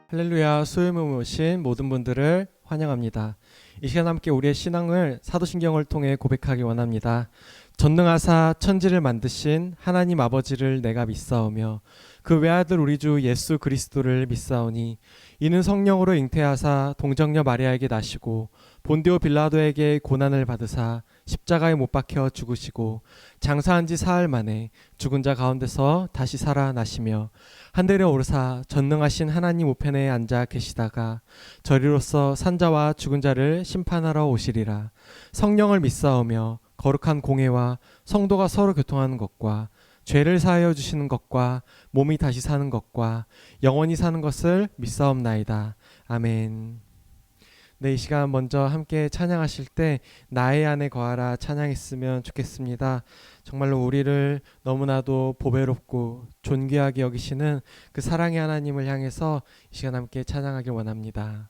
할렐루야. 수요일에 오신 모든 분들을 환영합니다. 이 시간 함께 우리의 신앙을 사도신경을 통해 고백하기 원합니다. 전능하사 천지를 만드신 하나님 아버지를 내가 믿사오며 그 외아들 우리 주 예수 그리스도를 믿사오니 이는 성령으로 잉태하사 동정녀 마리아에게 나시고 본디오 빌라도에게 고난을 받으사 십자가에 못 박혀 죽으시고 장사한 지 사흘 만에 죽은 자 가운데서 다시 살아나시며 하늘에 오르사 전능하신 하나님 우편에 앉아 계시다가 저리로서 산자와 죽은 자를 심판하러 오시리라. 성령을 믿사오며 거룩한 공회와 성도가 서로 교통하는 것과 죄를 사하여 주시는 것과 몸이 다시 사는 것과 영원히 사는 것을 믿사옵나이다. 아멘. 네, 이 시간 먼저 함께 찬양하실 때 나의 안에 거하라 찬양했으면 좋겠습니다. 정말로 우리를 너무나도 보배롭고 존귀하게 여기시는 그 사랑의 하나님을 향해서 이 시간 함께 찬양하길 원합니다.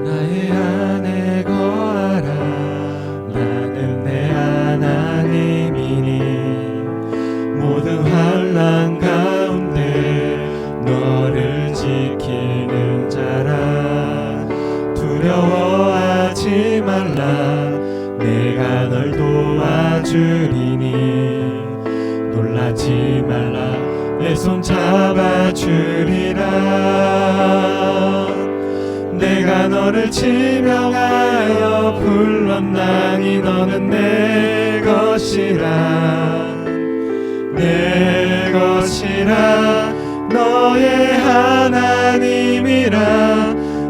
나의 안에 거하라. 나는 내 하나님이니 모든 환난 가운데 너를 지키는 자라. 두려워하지 말라. 내가 널 도와주리니 놀라지 말라. 내 손 잡아주리라. 내가 너를 지명하여 불렀나니 너는 내 것이라. 내 것이라. 너의 하나님이라.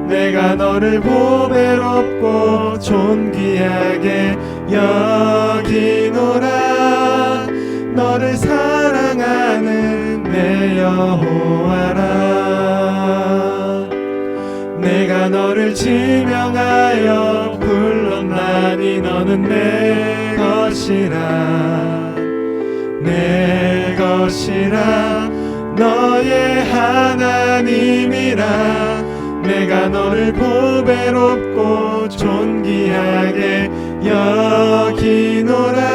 내가 너를 보배롭고 존귀하게 여기노라. 너를 사랑하는 내 여호와라. 내가 너를 지명하여 불렀나니 너는 내 것이라. 내 것이라. 너의 하나님이라. 내가 너를 보배롭고 존귀하게 여기노라.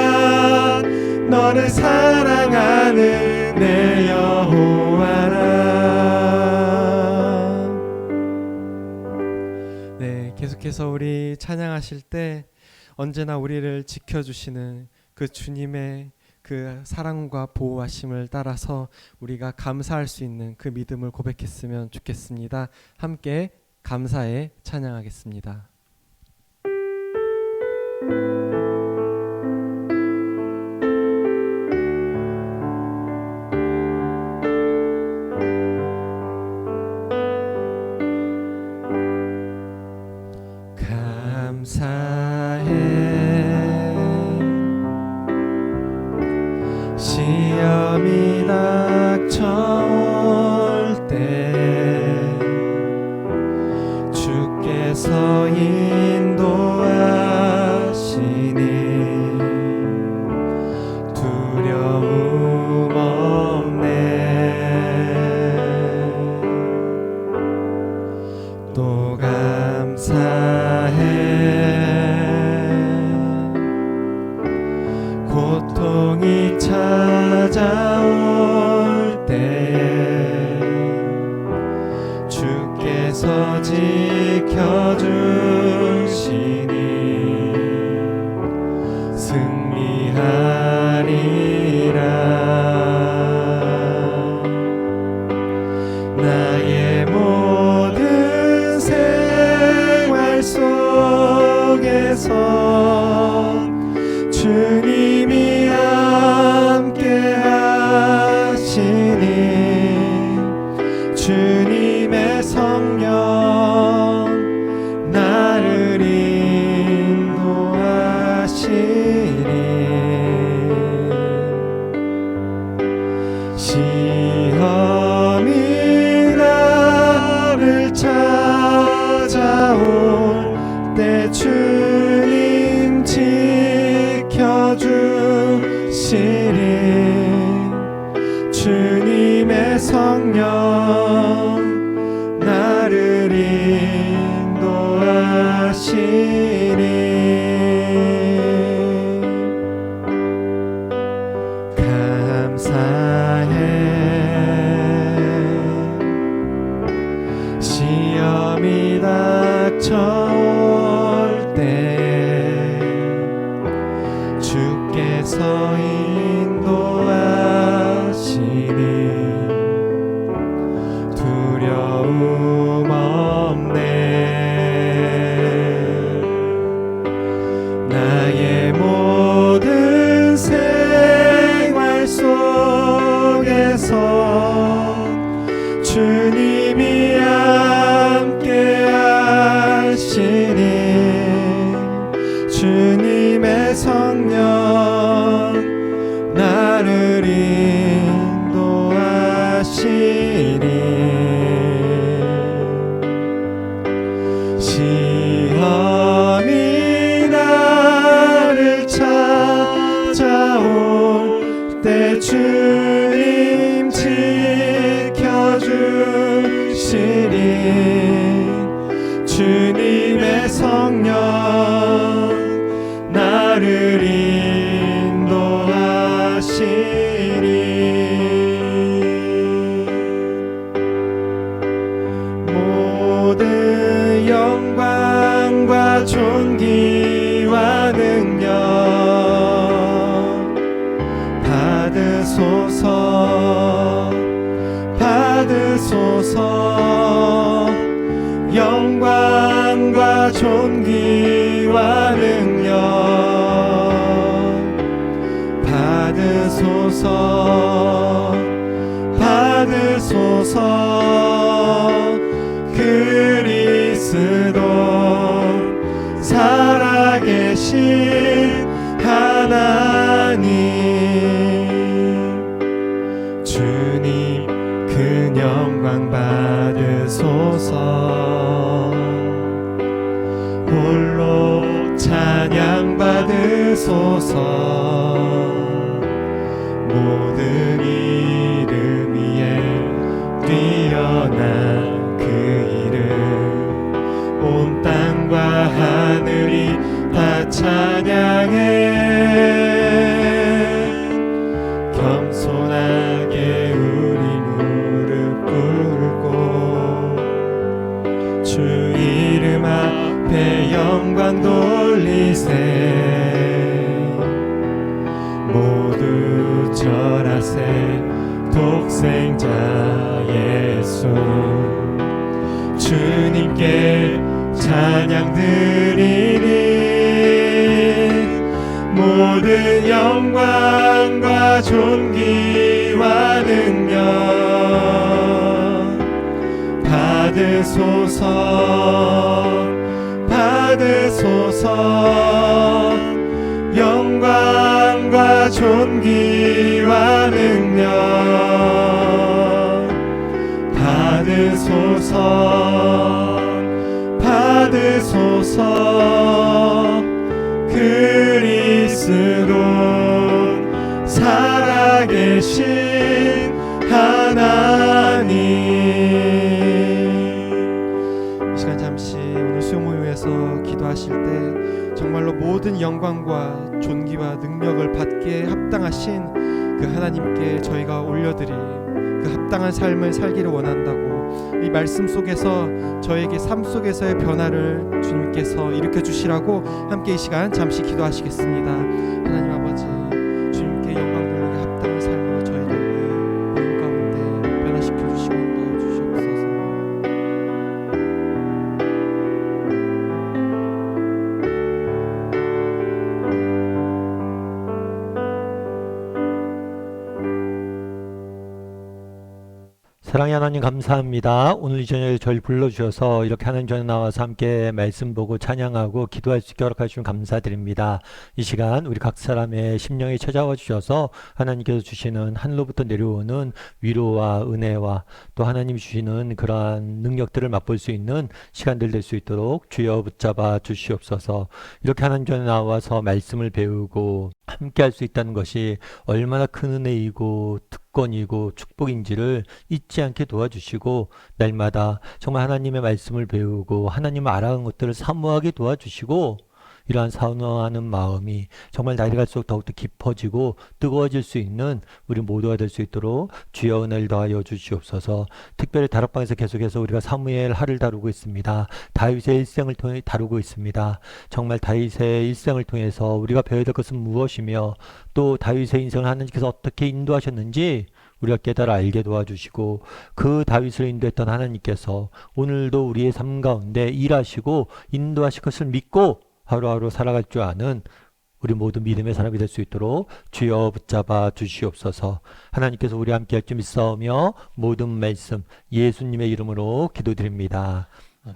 너를 사랑하는 내 여호와라. 네, 계속해서 우리 찬양하실 때 언제나 우리를 지켜주시는 그 주님의 그 사랑과 보호하심을 따라서 우리가 감사할 수 있는 그 믿음을 고백했으면 좋겠습니다. 함께 감사에 찬양하겠습니다. 시험이 닥쳐올 때 주께서 인도하시니 두려움 없네. 또 감사해. 고통이 찾아올 때에 주께서 지켜주시니 승리하리라. 나의 모든 생활 속에서 주님이 함께 하시니 주님의 성령 나를 인도하시니 시험이 나를 찾아올 때 주님 지켜주시니 주님의 성령 시험이 나를 찾아올 때 주님 지켜주시리. 주님의 성령 나를 인도하시리. 모든 영광과 존귀와 능력 받으소서, 받으소서. 영광과 존귀와 능력 받으소서, 받으소서. 그리스도 살아계신 하나님, 주님 그 영광 받으소서. 홀로 찬양 받으소서. 모든 이름 위에 뛰어난 그 이름, 온 땅과 하늘이 다 찬양해. 겸손하게 우리 무릎 꿇고 주 이름 앞에 영광 돌리세. 모두 절하세. 독생자 예수 주님께 찬양 드리리. 모든 영광과 존귀와 능력 받으소서, 받으소서. 영광과 존귀와 능력 받으소서, 받으소서. 그리스도 살아계신 하나님. 이 시간 잠시 오늘 수요 모임에서 기도하실 때 정말로 모든 영광과 존귀와 능력을 받기에 합당하신 그 하나님께 저희가 올려드릴 그 합당한 삶을 살기를 원한다고, 이 말씀 속에서 저에게 삶 속에서의 변화를 주님께서 일으켜 주시라고 함께 이 시간 잠시 기도하시겠습니다. 하나님 아버지, 주님께 영광 돌리기 합당한 삶으로 저희를 모임 가운데 변화시켜 주시고 인도하여 주시옵소서. 사랑의 하나님 감사합니다. 오늘 이 저녁에 저를 불러주셔서 이렇게 하나님 전에 나와서 함께 말씀 보고 찬양하고 기도할 수 있게 허락해 주시면 감사드립니다. 이 시간 우리 각 사람의 심령에 찾아와 주셔서 하나님께서 주시는 하늘로부터 내려오는 위로와 은혜와 또 하나님 주시는 그러한 능력들을 맛볼 수 있는 시간들 될 수 있도록 주여 붙잡아 주시옵소서. 이렇게 하나님 전에 나와서 말씀을 배우고 함께 할 수 있다는 것이 얼마나 큰 은혜이고 특권이고 축복인지를 잊지 않게 도와주시고, 날마다 정말 하나님의 말씀을 배우고 하나님을 알아가는 것들을 사모하게 도와주시고, 이러한 사모하는 마음이 정말 나이가 갈수록 더욱더 깊어지고 뜨거워질 수 있는 우리 모두가 될 수 있도록 주여 은혜를 더하여 주시옵소서. 특별히 다락방에서 계속해서 우리가 사무엘 하를 다루고 있습니다. 다윗의 일생을 통해 다루고 있습니다. 정말 다윗의 일생을 통해서 우리가 배워야 될 것은 무엇이며 또 다윗의 인생을 하나님께서 어떻게 인도하셨는지 우리가 깨달아 알게 도와주시고, 그 다윗을 인도했던 하나님께서 오늘도 우리의 삶 가운데 일하시고 인도하실 것을 믿고 하루하루 살아갈 줄 아는 우리 모두 믿음의 사람이 될 수 있도록 주여 붙잡아 주시옵소서. 하나님께서 우리 함께 할 줄 믿사오며 모든 말씀 예수님의 이름으로 기도드립니다.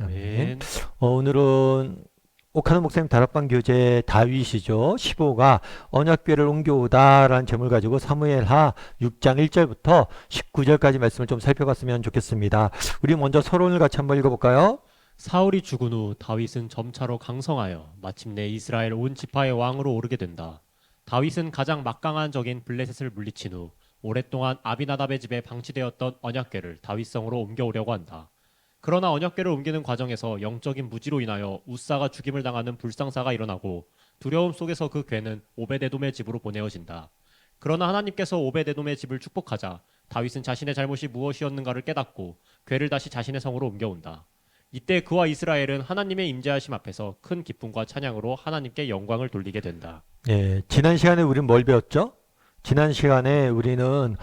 아멘. 오늘은 오카노 목사님 다락방 교재 다윗이죠. 15가 언약궤를 옮겨오다라는 제목을 가지고 사무엘하 6장 1절부터 19절까지 말씀을 좀 살펴봤으면 좋겠습니다. 우리 먼저 서론을 같이 한번 읽어볼까요? 사울이 죽은 후 다윗은 점차로 강성하여 마침내 이스라엘 온 지파의 왕으로 오르게 된다. 다윗은 가장 막강한 적인 블레셋을 물리친 후 오랫동안 아비나답의 집에 방치되었던 언약궤를 다윗성으로 옮겨오려고 한다. 그러나 언약궤를 옮기는 과정에서 영적인 무지로 인하여 우사가 죽임을 당하는 불상사가 일어나고 두려움 속에서 그 궤는 오베데돔의 집으로 보내어진다. 그러나 하나님께서 오베데돔의 집을 축복하자 다윗은 자신의 잘못이 무엇이었는가를 깨닫고 궤를 다시 자신의 성으로 옮겨온다. 이때 그와 이스라엘은 하나님의 임재하심 앞에서 큰 기쁨과 찬양으로 하나님께 영광을 돌리게 된다. 예, 지난 시간에 우리는 뭘 배웠죠? 지난 시간에 우리는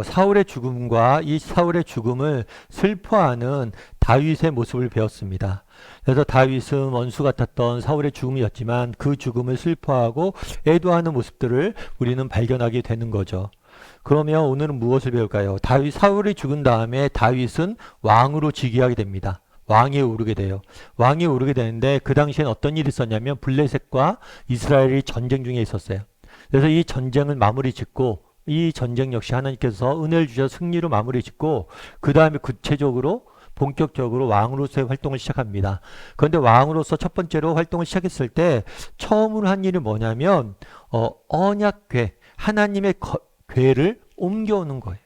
사울의 죽음과 이 사울의 죽음을 슬퍼하는 다윗의 모습을 배웠습니다. 그래서 다윗은 원수 같았던 사울의 죽음이었지만 그 죽음을 슬퍼하고 애도하는 모습들을 우리는 발견하게 되는 거죠. 그러면 오늘은 무엇을 배울까요? 사울이 죽은 다음에 다윗은 왕으로 즉위하게 됩니다. 왕위에 오르게 돼요. 왕위에 오르게 되는데 그 당시엔 어떤 일이 있었냐면 블레셋과 이스라엘이 전쟁 중에 있었어요. 그래서 이 전쟁을 마무리 짓고 이 전쟁 역시 하나님께서 은혜를 주셔서 승리로 마무리 짓고 그 다음에 구체적으로 본격적으로 왕으로서의 활동을 시작합니다. 그런데 왕으로서 첫 번째로 활동을 시작했을 때 처음으로 한 일이 뭐냐면 언약궤, 하나님의 궤를 옮겨오는 거예요.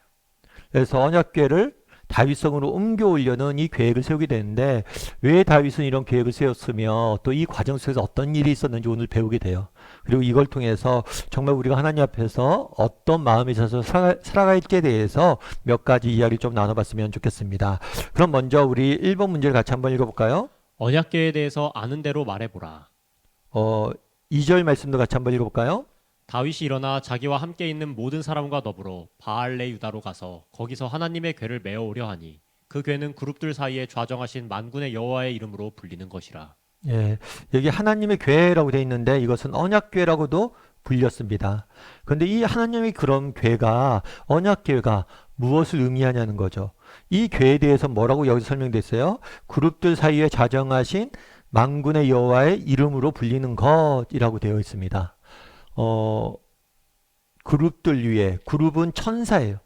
그래서 언약궤를 다윗성으로 옮겨오려는 이 계획을 세우게 되는데 왜 다윗은 이런 계획을 세웠으며 또 이 과정 속에서 어떤 일이 있었는지 오늘 배우게 돼요. 그리고 이걸 통해서 정말 우리가 하나님 앞에서 어떤 마음이 있어서 살아갈지에 대해서 몇 가지 이야기를 좀 나눠봤으면 좋겠습니다. 그럼 먼저 우리 1번 문제를 같이 한번 읽어볼까요? 언약궤에 대해서 아는 대로 말해보라. 2절 말씀도 같이 한번 읽어볼까요? 다윗이 일어나 자기와 함께 있는 모든 사람과 더불어 바알레 유다로 가서 거기서 하나님의 궤를 메어 오려 하니 그 궤는 그룹들 사이에 좌정하신 만군의 여호와의 이름으로 불리는 것이라. 예, 여기 하나님의 궤라고 되어 있는데 이것은 언약궤라고도 불렸습니다. 그런데 이 하나님의 그런 궤가 언약궤가 무엇을 의미하냐는 거죠. 이 궤에 대해서 뭐라고 여기서 설명됐어요? 그룹들 사이에 좌정하신 만군의 여호와의 이름으로 불리는 것이라고 되어 있습니다. 그룹들 위에, 그룹은 천사예요.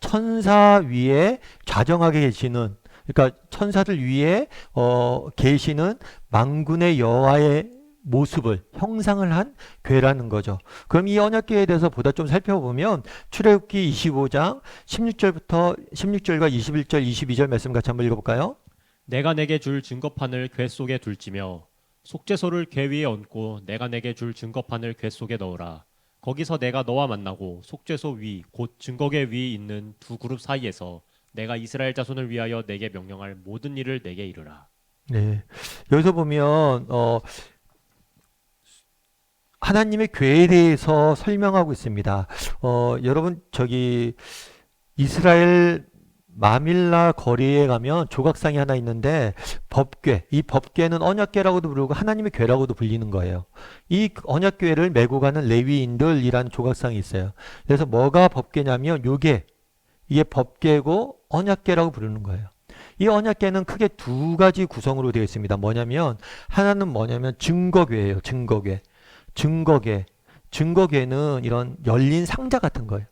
천사 위에 좌정하게 계시는, 그러니까 천사들 위에 계시는 만군의 여호와의 모습을 형상을 한 궤라는 거죠. 그럼 이 언약궤에 대해서 보다 좀 살펴보면 출애굽기 25장 16절과 21절, 22절 말씀 같이 한번 읽어볼까요? 내가 내게 줄 증거판을 궤 속에 둘지며 속죄소를 궤 위에 얹고 내가 내게 줄 증거판을 궤 속에 넣으라. 거기서 내가 너와 만나고 속죄소 위 곧 증거궤 위에 있는 두 그룹 사이에서 내가 이스라엘 자손을 위하여 내게 명령할 모든 일을 내게 이르라. 네, 여기서 보면 하나님의 궤에 대해서 설명하고 있습니다. 여러분 이스라엘 마밀라 거리에 가면 조각상이 하나 있는데 법궤, 이 법궤는 언약궤라고도 부르고 하나님의 궤라고도 불리는 거예요. 이 언약궤를 메고 가는 레위인들이라는 조각상이 있어요. 그래서 뭐가 법궤냐면 이게 법궤고 언약궤라고 부르는 거예요. 이 언약궤는 크게 두 가지 구성으로 되어 있습니다. 하나는 증거궤예요. 증거궤는 이런 열린 상자 같은 거예요.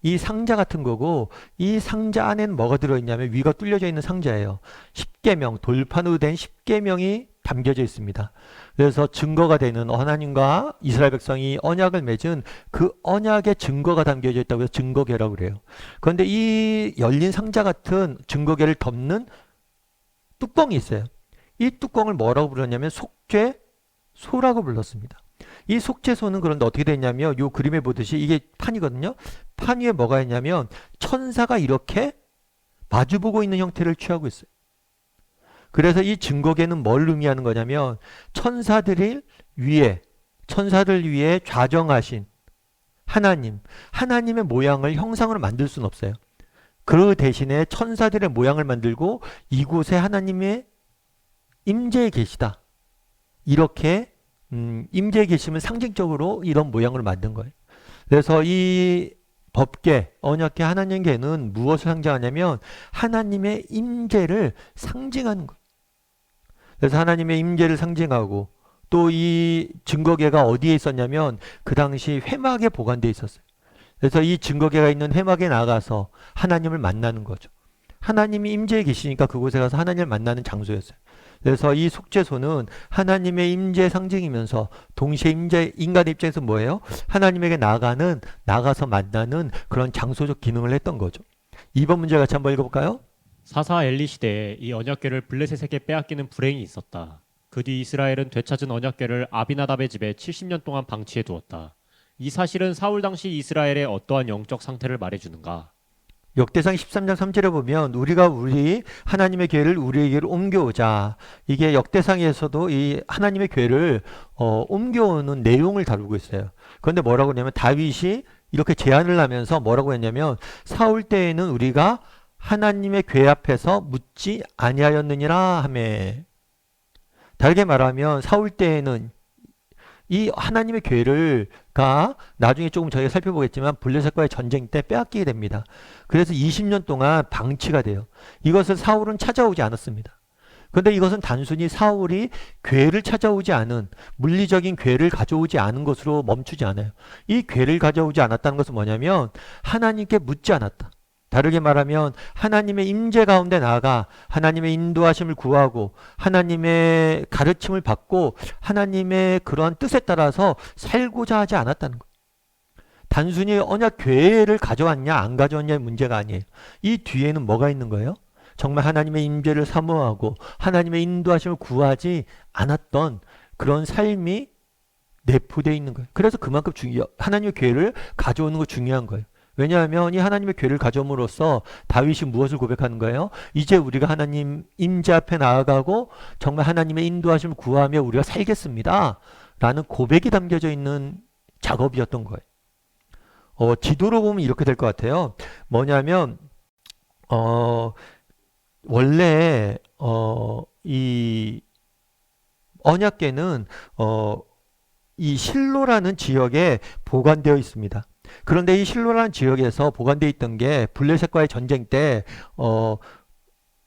이 상자 같은 거고 이 상자 안에는 뭐가 들어있냐면 위가 뚫려져 있는 상자예요. 십계명, 돌판으로 된 십계명이 담겨져 있습니다. 그래서 증거가 되는 하나님과 이스라엘 백성이 언약을 맺은 그 언약의 증거가 담겨져 있다고 해서 증거궤라고 그래요. 그런데 이 열린 상자 같은 증거궤를 덮는 뚜껑이 있어요. 이 뚜껑을 뭐라고 불렀냐면 속죄소라고 불렀습니다. 이 속죄소는 그런데 어떻게 됐냐면 이 그림에 보듯이 이게 판이거든요. 판 위에 뭐가 있냐면 천사가 이렇게 마주보고 있는 형태를 취하고 있어요. 그래서 이 증거궤는 뭘 의미하는 거냐면 천사들 위에 좌정하신 하나님의 모양을 형상으로 만들 수는 없어요. 그 대신에 천사들의 모양을 만들고 이곳에 하나님의 임재에 계시다. 이렇게 임재에 계시면 상징적으로 이런 모양으로 만든 거예요. 그래서 이 법궤, 언약궤, 하나님궤는 무엇을 상징하냐면 하나님의 임재를 상징하는 거예요. 그래서 하나님의 임재를 상징하고 또 이 증거궤가 어디에 있었냐면 그 당시 회막에 보관되어 있었어요. 그래서 이 증거궤가 있는 회막에 나가서 하나님을 만나는 거죠. 하나님이 임재에 계시니까 그곳에 가서 하나님을 만나는 장소였어요. 그래서 이 속죄소는 하나님의 임재 상징이면서 동시에 임재 인간의 입장에서 뭐예요? 하나님에게 나가서 만나는 그런 장소적 기능을 했던 거죠. 2번 문제 같이 한번 읽어볼까요? 사사 엘리 시대에 이 언약궤를 블레셋에게 빼앗기는 불행이 있었다. 그 뒤 이스라엘은 되찾은 언약궤를 아비나답의 집에 70년 동안 방치해 두었다. 이 사실은 사울 당시 이스라엘의 어떠한 영적 상태를 말해주는가? 역대상 13장 3절에 보면 우리가 하나님의 궤를 우리에게로 옮겨오자. 이게 역대상에서도 이 하나님의 궤를 옮겨오는 내용을 다루고 있어요. 그런데 뭐라고 하냐면 다윗이 이렇게 제안을 하면서 뭐라고 했냐면 사울 때에는 우리가 하나님의 궤 앞에서 묻지 아니하였느니라 하매. 다르게 말하면 사울 때에는 이 하나님의 궤를가 나중에 조금 저희가 살펴보겠지만 블레셋과의 전쟁 때 빼앗기게 됩니다. 그래서 20년 동안 방치가 돼요. 이것을 사울은 찾아오지 않았습니다. 그런데 이것은 단순히 사울이 궤를 찾아오지 않은 물리적인 궤를 가져오지 않은 것으로 멈추지 않아요. 이 궤를 가져오지 않았다는 것은 뭐냐면 하나님께 묻지 않았다. 다르게 말하면 하나님의 임재 가운데 나아가 하나님의 인도하심을 구하고 하나님의 가르침을 받고 하나님의 그러한 뜻에 따라서 살고자 하지 않았다는 거예요. 단순히 언약 궤를 가져왔냐 안 가져왔냐의 문제가 아니에요. 이 뒤에는 뭐가 있는 거예요? 정말 하나님의 임재를 사모하고 하나님의 인도하심을 구하지 않았던 그런 삶이 내포되어 있는 거예요. 그래서 그만큼 하나님의 궤를 가져오는 거 중요한 거예요. 왜냐하면 이 하나님의 궤를 가져옴으로써 다윗이 무엇을 고백하는 거예요? 이제 우리가 하나님 임재 앞에 나아가고 정말 하나님의 인도하심을 구하며 우리가 살겠습니다. 라는 고백이 담겨져 있는 작업이었던 거예요. 지도로 보면 이렇게 될 것 같아요. 뭐냐면 원래 이 언약궤는 이 실로라는 지역에 보관되어 있습니다. 그런데 이 실로라는 지역에서 보관되어 있던 게 블레셋과의 전쟁 때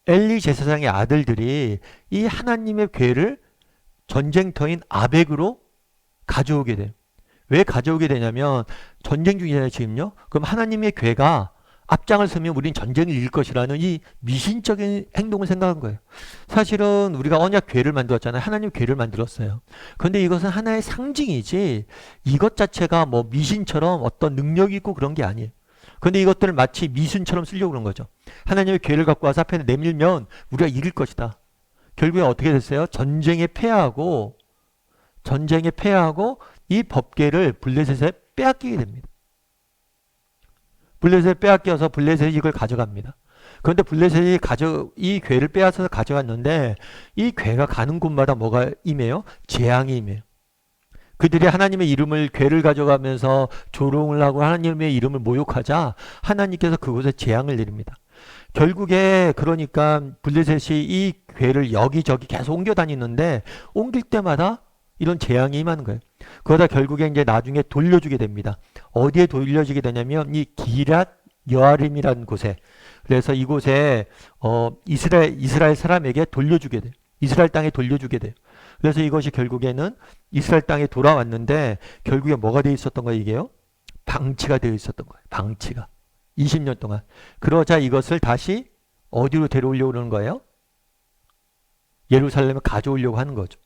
엘리 제사장의 아들들이 이 하나님의 궤를 전쟁터인 아벡으로 가져오게 돼요. 왜 가져오게 되냐면 전쟁 중이잖아요 지금요. 그럼 하나님의 궤가 앞장을 서면 우린 전쟁을 이길 것이라는 이 미신적인 행동을 생각한 거예요. 사실은 우리가 언약 궤를 만들었잖아요. 하나님 궤를 만들었어요. 그런데 이것은 하나의 상징이지 이것 자체가 뭐 미신처럼 어떤 능력이 있고 그런 게 아니에요. 그런데 이것들을 마치 미신처럼 쓰려고 그런 거죠. 하나님의 궤를 갖고 와서 앞에 내밀면 우리가 이길 것이다. 결국에 어떻게 됐어요? 전쟁에 패하고 이 법궤를 블레셋에 빼앗기게 됩니다. 블레셋에 빼앗겨서 블레셋이 이걸 가져갑니다. 그런데 블레셋이 이 궤를 빼앗아서 가져갔는데 이 궤가 가는 곳마다 뭐가 임해요? 재앙이 임해요. 그들이 하나님의 이름을 궤를 가져가면서 조롱을 하고 하나님의 이름을 모욕하자 하나님께서 그곳에 재앙을 내립니다. 결국에 그러니까 블레셋이 이 궤를 여기저기 계속 옮겨 다니는데 옮길 때마다 이런 재앙이 임하는 거예요. 그러다 결국에 이제 나중에 돌려주게 됩니다. 어디에 돌려주게 되냐면 이 기랏 여아림이라는 곳에. 그래서 이곳에 이스라엘 사람에게 돌려주게 돼요. 이스라엘 땅에 돌려주게 돼요. 그래서 이것이 결국에는 이스라엘 땅에 돌아왔는데 결국에 뭐가 되어 있었던 거예요 이게요? 방치가 되어 있었던 거예요. 방치가. 20년 동안. 그러자 이것을 다시 어디로 데려오려고 그러는 거예요? 예루살렘에 가져오려고 하는 거죠.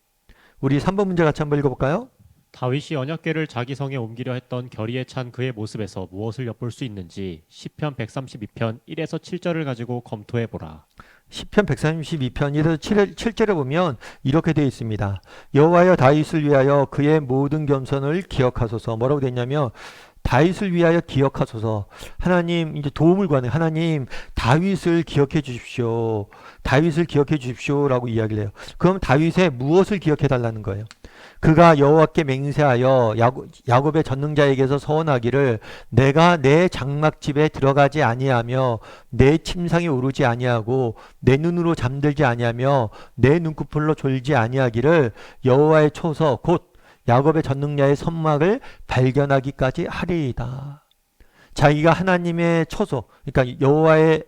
우리 3번 문제 같이 한번 읽어볼까요? 다윗이 언약궤를 자기 성에 옮기려 했던 결의에 찬 그의 모습에서 무엇을 엿볼 수 있는지 시편 132편 1에서 7절을 가지고 검토해 보라. 시편 132편 1에서 7절에 보면 이렇게 되어 있습니다. 여호와여 다윗을 위하여 그의 모든 겸손을 기억하소서. 뭐라고 되어 있냐면 다윗을 위하여 기억하소서. 하나님 이제 도움을 구하는 하나님 다윗을 기억해 주십시오. 다윗을 기억해 주십시오라고 이야기를 해요. 그럼 다윗의 무엇을 기억해 달라는 거예요? 그가 여호와께 맹세하여 야곱의 전능자에게서 서원하기를 내가 내 장막집에 들어가지 아니하며 내 침상에 오르지 아니하고 내 눈으로 잠들지 아니하며 내 눈꺼풀로 졸지 아니하기를 여호와의 초서 곧 야곱의 전능자의 선막을 발견하기까지 하리이다. 자기가 하나님의 초소, 그러니까 여호와의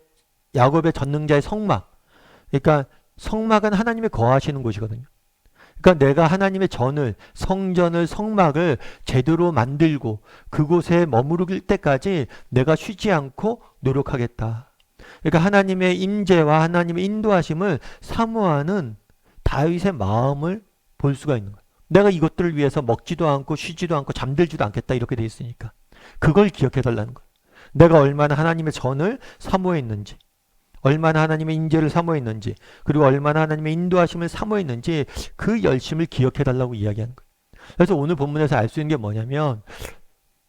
야곱의 전능자의 성막, 그러니까 성막은 하나님이 거하시는 곳이거든요. 그러니까 내가 하나님의 성전을, 성막을 제대로 만들고 그곳에 머무를 때까지 내가 쉬지 않고 노력하겠다. 그러니까 하나님의 임재와 하나님의 인도하심을 사모하는 다윗의 마음을 볼 수가 있는 거예요. 내가 이것들을 위해서 먹지도 않고 쉬지도 않고 잠들지도 않겠다 이렇게 돼 있으니까 그걸 기억해 달라는 거예요. 내가 얼마나 하나님의 전을 사모했는지, 얼마나 하나님의 인재를 사모했는지, 그리고 얼마나 하나님의 인도하심을 사모했는지 그 열심을 기억해 달라고 이야기하는 거예요. 그래서 오늘 본문에서 알 수 있는 게 뭐냐면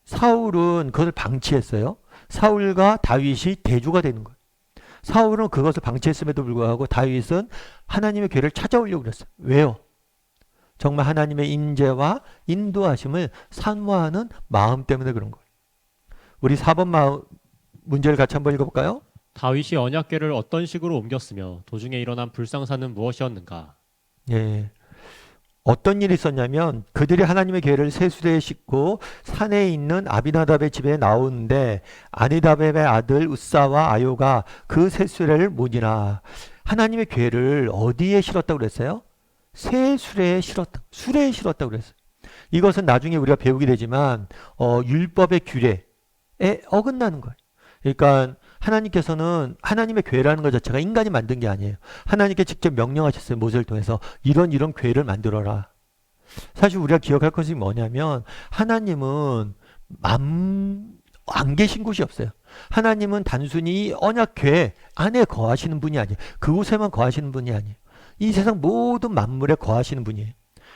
사울은 그것을 방치했어요. 사울과 다윗이 대조가 되는 거예요. 사울은 그것을 방치했음에도 불구하고 다윗은 하나님의 궤를 찾아오려고 그랬어요. 왜요? 정말 하나님의 인재와 인도하심을 사모하는 마음 때문에 그런 거예요. 우리 4번 문제를 같이 한번 읽어볼까요? 다윗이 언약궤를 어떤 식으로 옮겼으며 도중에 일어난 불상사는 무엇이었는가? 예. 어떤 일이 있었냐면 그들이 하나님의 궤를 쇠수레에 싣고 산에 있는 아비나답의 집에 나오는데 아니다벨의 아들 우사와 아요가 그 쇠수레를 못이라. 하나님의 궤를 어디에 실었다고 그랬어요? 쇠수레에 실었다. 수레에 실었다고 그랬어요. 이것은 나중에 우리가 배우게 되지만 율법의 규례에 어긋나는 거예요. 그러니까 하나님께서는 하나님의 궤라는 것 자체가 인간이 만든 게 아니에요. 하나님께 직접 명령하셨어요. 모세를 통해서 이런 궤를 만들어라. 사실 우리가 기억할 것이 뭐냐면 하나님은 안 계신 곳이 없어요. 하나님은 단순히 언약궤 안에 거하시는 분이 아니에요. 그곳에만 거하시는 분이 아니에요. 이 세상 모든 만물에 거하시는 분이에요.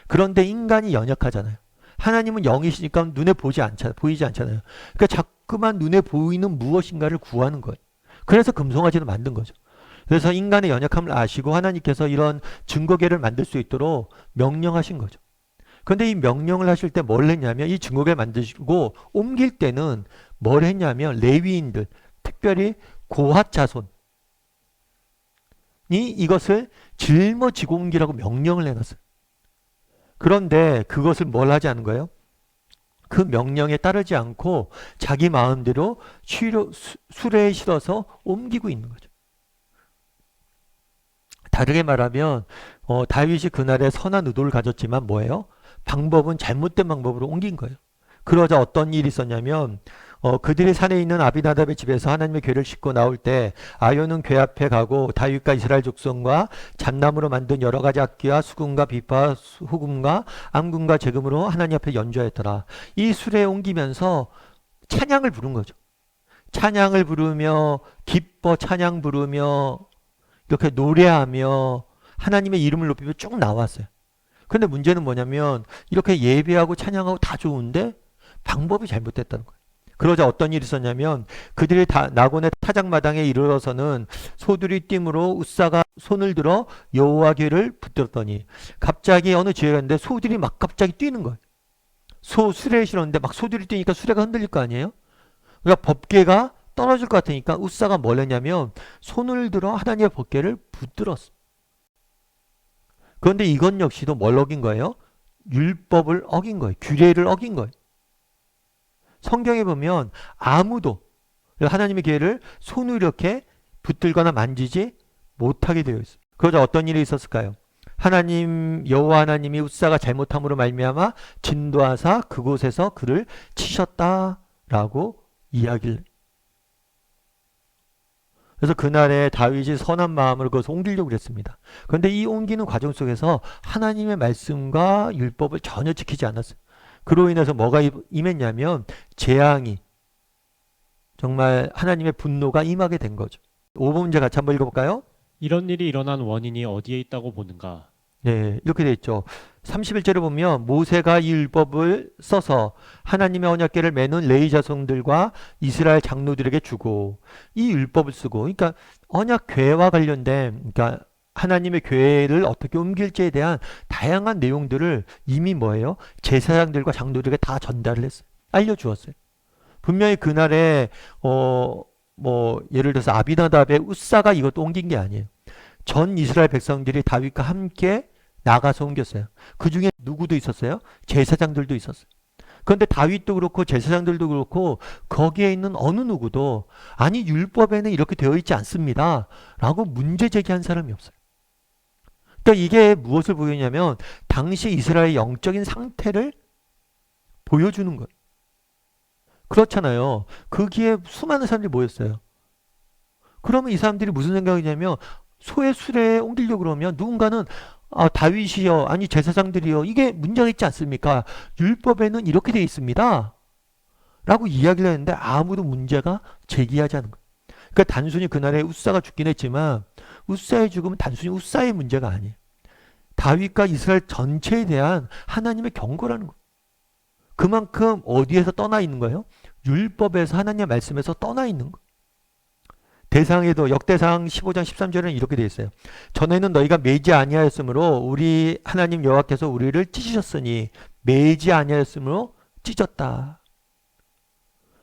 그런데 인간이 연약하잖아요. 하나님은 영이시니까 눈에 보이지 않잖아요. 그러니까 자꾸만 눈에 보이는 무엇인가를 구하는 거예요. 그래서 금송아지를 만든 거죠. 그래서 인간의 연약함을 아시고 하나님께서 이런 증거궤를 만들 수 있도록 명령하신 거죠. 그런데 이 명령을 하실 때 뭘 했냐면 이 증거궤를 만드시고 옮길 때는 뭘 했냐면 레위인들, 특별히 고핫 자손이 이것을 짊어지고 옮기라고 명령을 해놨어요. 그런데 그것을 뭘 하지 않은 거예요? 그 명령에 따르지 않고 자기 마음대로 수레에 실어서 옮기고 있는 거죠. 다르게 말하면 다윗이 그날에 선한 의도를 가졌지만 뭐예요? 방법은 잘못된 방법으로 옮긴 거예요. 그러자 어떤 일이 있었냐면 그들이 산에 있는 아비나답의 집에서 하나님의 궤를 싣고 나올 때 아요는 궤 앞에 가고 다윗과 이스라엘 족속과 잣나무로 만든 여러 가지 악기와 수금과 비파, 후금과 암금과 제금으로 하나님 앞에 연주하였더라. 이 수레에 옮기면서 찬양을 부른 거죠. 찬양을 부르며 기뻐 찬양 부르며 이렇게 노래하며 하나님의 이름을 높이며 쭉 나왔어요. 그런데 문제는 뭐냐면 이렇게 예배하고 찬양하고 다 좋은데 방법이 잘못됐다는 거예요. 그러자 어떤 일이 있었냐면 그들이 나곤의 타작마당에 이르러서는 소들이 띠므로 우사가 손을 들어 여호와 궤를 붙들었더니 갑자기 어느 지역에 갔는데 소들이 막 갑자기 뛰는 거예요. 수레에 실었는데 막 소들이 뛰니까 수레가 흔들릴 거 아니에요? 그러니까 법궤가 떨어질 것 같으니까 우사가 뭘 했냐면 손을 들어 하나님의 법궤를 붙들었어. 그런데 이건 역시도 뭘 어긴 거예요? 율법을 어긴 거예요. 규례를 어긴 거예요. 성경에 보면 아무도 하나님의 궤를 손으로 이렇게 붙들거나 만지지 못하게 되어 있어요. 그러자 어떤 일이 있었을까요? 여호와 하나님이 우사가 잘못함으로 말미암아 진도하사 그곳에서 그를 치셨다라고 이야기를 해요. 그래서 그날에 다윗이 선한 마음으로 그것을 옮기려고 그랬습니다. 그런데 이 옮기는 과정 속에서 하나님의 말씀과 율법을 전혀 지키지 않았어요. 그로 인해서 뭐가 임했냐면 재앙이 정말 하나님의 분노가 임하게 된 거죠. 5번 문제 같이 한번 읽어볼까요? 이런 일이 일어난 원인이 어디에 있다고 보는가? 네, 이렇게 돼 있죠. 31절에 보면 모세가 이 율법을 써서 하나님의 언약궤를 매는 레위 자손들과 이스라엘 장로들에게 주고 이 율법을 쓰고 그러니까 언약궤와 관련된 그러니까 하나님의 궤를 어떻게 옮길지에 대한 다양한 내용들을 이미 뭐예요? 제사장들과 장로들에게 다 전달을 했어요. 알려주었어요. 분명히 그날에 예를 들어서 아비나답의 우사가 이것도 옮긴 게 아니에요. 전 이스라엘 백성들이 다윗과 함께 나가서 옮겼어요. 그 중에 누구도 있었어요? 제사장들도 있었어요. 그런데 다윗도 그렇고 제사장들도 그렇고 거기에 있는 어느 누구도 아니 율법에는 이렇게 되어 있지 않습니다 라고 문제 제기한 사람이 없어요. 그러니까 이게 무엇을 보이냐면 당시 이스라엘의 영적인 상태를 보여주는 거예요. 그렇잖아요. 거기에 수많은 사람들이 모였어요. 그러면 이 사람들이 무슨 생각이냐면 소의 수레에 옮기려고 그러면 누군가는 다윗이요, 아니 제사장들이요, 이게 문제가 있지 않습니까? 율법에는 이렇게 되어 있습니다 라고 이야기를 했는데 아무도 문제가 제기하지 않은 거예요. 그러니까 단순히 그날에 웃사가 죽긴 했지만 웃사의 죽음은 단순히 웃사의 문제가 아니에요. 다윗과 이스라엘 전체에 대한 하나님의 경고라는 거예요. 그만큼 어디에서 떠나 있는 거예요? 율법에서, 하나님의 말씀에서 떠나 있는 거예요. 대상에도 역대상 15장 13절에는 이렇게 되어 있어요. 전에는 너희가 매지 아니하였으므로 우리 하나님 여호와께서 우리를 찢으셨으니 매지 아니하였으므로 찢었다.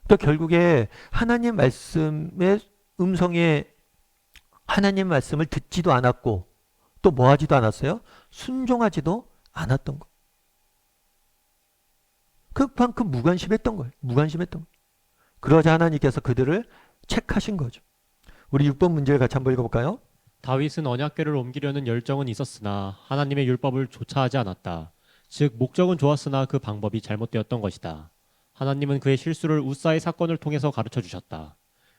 또 결국에 하나님 말씀의 음성에 하나님 말씀을 듣지도 않았고 또 뭐 하지도 않았어요? 순종하지도 않았던 거. 그만큼 무관심했던 거예요. 무관심했던 거예요. 그러자 하나님께서 그들을 책하신 거죠. 우리 6번 문제를 같이 한번 읽어볼까요? 다윗은 언약궤를 옮기려는 열정은 있었으나 하나님의 율법을 조차하지 않았다. 즉 목적은 좋았으나 그 방법이 잘못되었던 것이다. 하나님은 그의 실수를 웃사의 사건을 통해서 가르쳐 주셨다.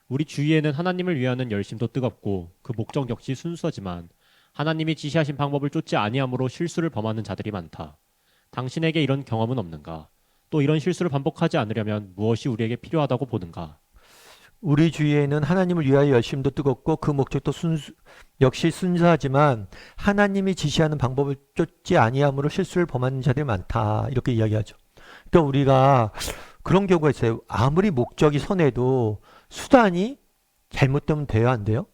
우리 주위에는 하나님을 위하는 열심도 뜨겁고 그 목적 역시 순수하지만 하나님이 지시하신 방법을 쫓지 아니함으로 실수를 범하는 자들이 많다. 당신에게 이런 경험은 없는가? 또 이런 실수를 반복하지 않으려면 무엇이 우리에게 필요하다고 보는가? 우리 주위에는 하나님을 위하여 열심도 뜨겁고 그 목적도 역시 순수하지만 하나님이 지시하는 방법을 쫓지 아니함으로 실수를 범하는 자들이 많다. 이렇게 이야기하죠. 그러니까 우리가 그런 경우가 있어요. 아무리 목적이 선해도 수단이 잘못되면 돼요, 안 돼요?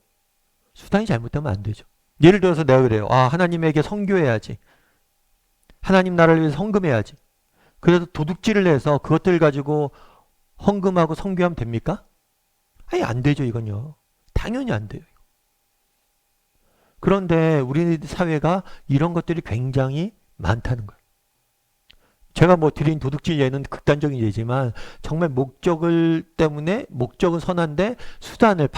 수단이 잘못되면 안 되죠. 예를 들어서 내가 그래요. 하나님에게 선교해야지. 하나님 나라를 위해서 헌금해야지. 그래서 도둑질을 해서 그것들 가지고 헌금하고 선교하면 됩니까? 아니, 안 되죠, 이건요. 당연히 안 돼요. 그런데 우리 사회가 이런 것들이 굉장히 많다는 거예요. 제가 드린 도둑질 예는 극단적인 예지만 정말 목적을 때문에 목적은 선한데 수단을,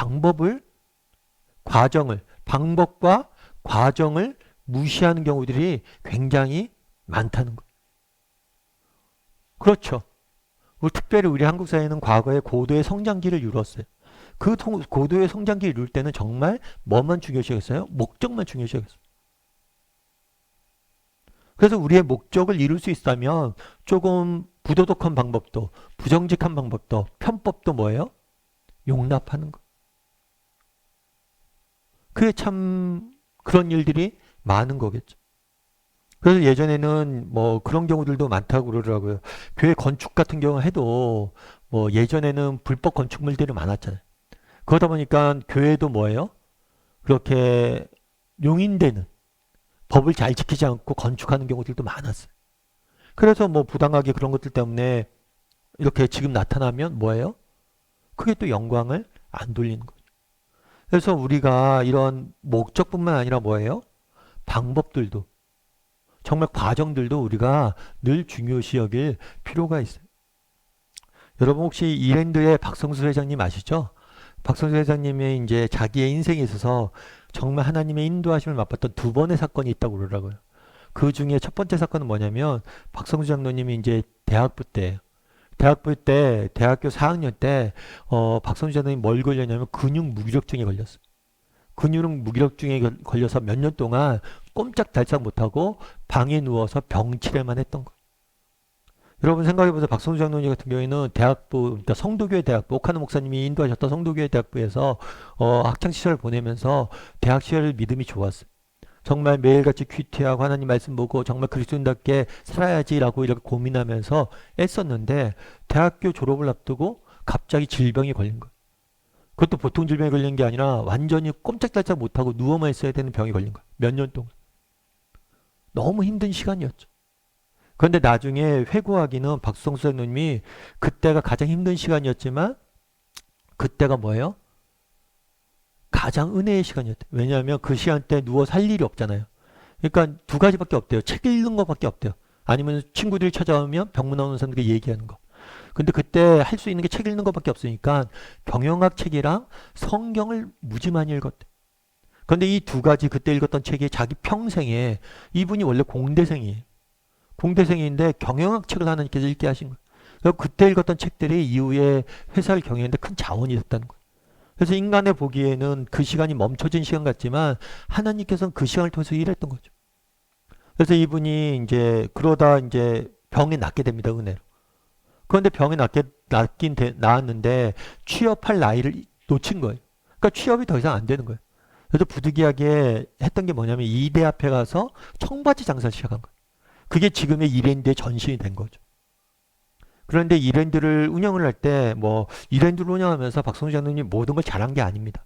방법과 과정을 무시하는 경우들이 굉장히 많다는 거예요. 그렇죠. 특별히 우리 한국 사회는 과거에 고도의 성장기를 이루었어요. 그 고도의 성장기를 이룰 때는 정말 뭐만 중요시했어요? 목적만 중요시했어요. 그래서 우리의 목적을 이룰 수 있다면 조금 부도덕한 방법도, 부정직한 방법도, 편법도 뭐예요? 용납하는 거. 그게 참 그런 일들이 많은 거겠죠. 그래서 예전에는 그런 경우들도 많다고 그러더라고요. 교회 건축 같은 경우 해도 예전에는 불법 건축물들이 많았잖아요. 그러다 보니까 교회도 뭐예요? 그렇게 용인되는 법을 잘 지키지 않고 건축하는 경우들도 많았어요. 그래서 부당하게 그런 것들 때문에 이렇게 지금 나타나면 뭐예요? 그게 또 영광을 안 돌리는 거죠. 그래서 우리가 이런 목적뿐만 아니라 뭐예요? 방법들도, 정말 과정들도 우리가 늘 중요시 여길 필요가 있어요. 여러분 혹시 이랜드의 박성수 회장님 아시죠? 박성수 회장님의 이제 자기의 인생에 있어서 정말 하나님의 인도하심을 맛봤던 2번의 사건이 있다고 그러더라고요. 그 중에 첫 번째 사건은 뭐냐면 박성수 장로님이 이제 대학부 때 대학교 4학년 때 박성수 장로님이 뭘 걸렸냐면 근육 무기력증에 걸렸어요. 근육 무기력증에 걸려서 몇 년 동안 꼼짝달싹 못하고 방에 누워서 병치레만 했던 거예요. 여러분 생각해보세요. 박성수 장로님 같은 경우에는 그러니까 성도교회 대학부, 오카노 목사님이 인도하셨던 성도교회 대학부에서 학창시절을 보내면서 대학시절 믿음이 좋았어요. 정말 매일같이 큐티하고 하나님 말씀 보고 정말 그리스도인답게 살아야지라고 이렇게 고민하면서 애썼는데 대학교 졸업을 앞두고 갑자기 질병이 걸린 거예요. 그것도 보통 질병이 걸린 게 아니라 완전히 꼼짝달싹 못하고 누워만 있어야 되는 병이 걸린 거예요. 몇 년 동안. 너무 힘든 시간이었죠. 그런데 나중에 회고하기는 박성수 장로님이 그때가 가장 힘든 시간이었지만 그때가 뭐예요? 가장 은혜의 시간이었대요. 왜냐하면 그 시간대 누워서 할 일이 없잖아요. 그러니까 2가지밖에 없대요. 책 읽는 것밖에 없대요. 아니면 친구들이 찾아오면 병문 나오는 사람들에게 얘기하는 거. 근데 그때 할 수 있는 게 책 읽는 것밖에 없으니까 경영학 책이랑 성경을 무지 많이 읽었대. 그런데 이 두 가지 그때 읽었던 책이 자기 평생에 이분이 원래 공대생이에요. 공대생인데 경영학 책을 하나님께서 읽게 하신 거예요. 그래서 그때 읽었던 책들이 이후에 회사를 경영하는데 큰 자원이 됐다는 거예요. 그래서 인간의 보기에는 그 시간이 멈춰진 시간 같지만 하나님께서는 그 시간을 통해서 일했던 거죠. 그래서 이분이 이제 그러다 이제 병에 낫게 됩니다. 은혜로. 그런데 병에 나았는데 취업할 나이를 놓친 거예요. 그러니까 취업이 더 이상 안 되는 거예요. 그래서 부득이하게 했던 게 뭐냐면 이대 앞에 가서 청바지 장사를 시작한 거예요. 그게 지금의 이랜드의 전신이 된 거죠. 그런데 이랜드를 운영을 할 때 뭐 이랜드를 운영하면서 박성주 장로님이 모든 걸 잘한 게 아닙니다.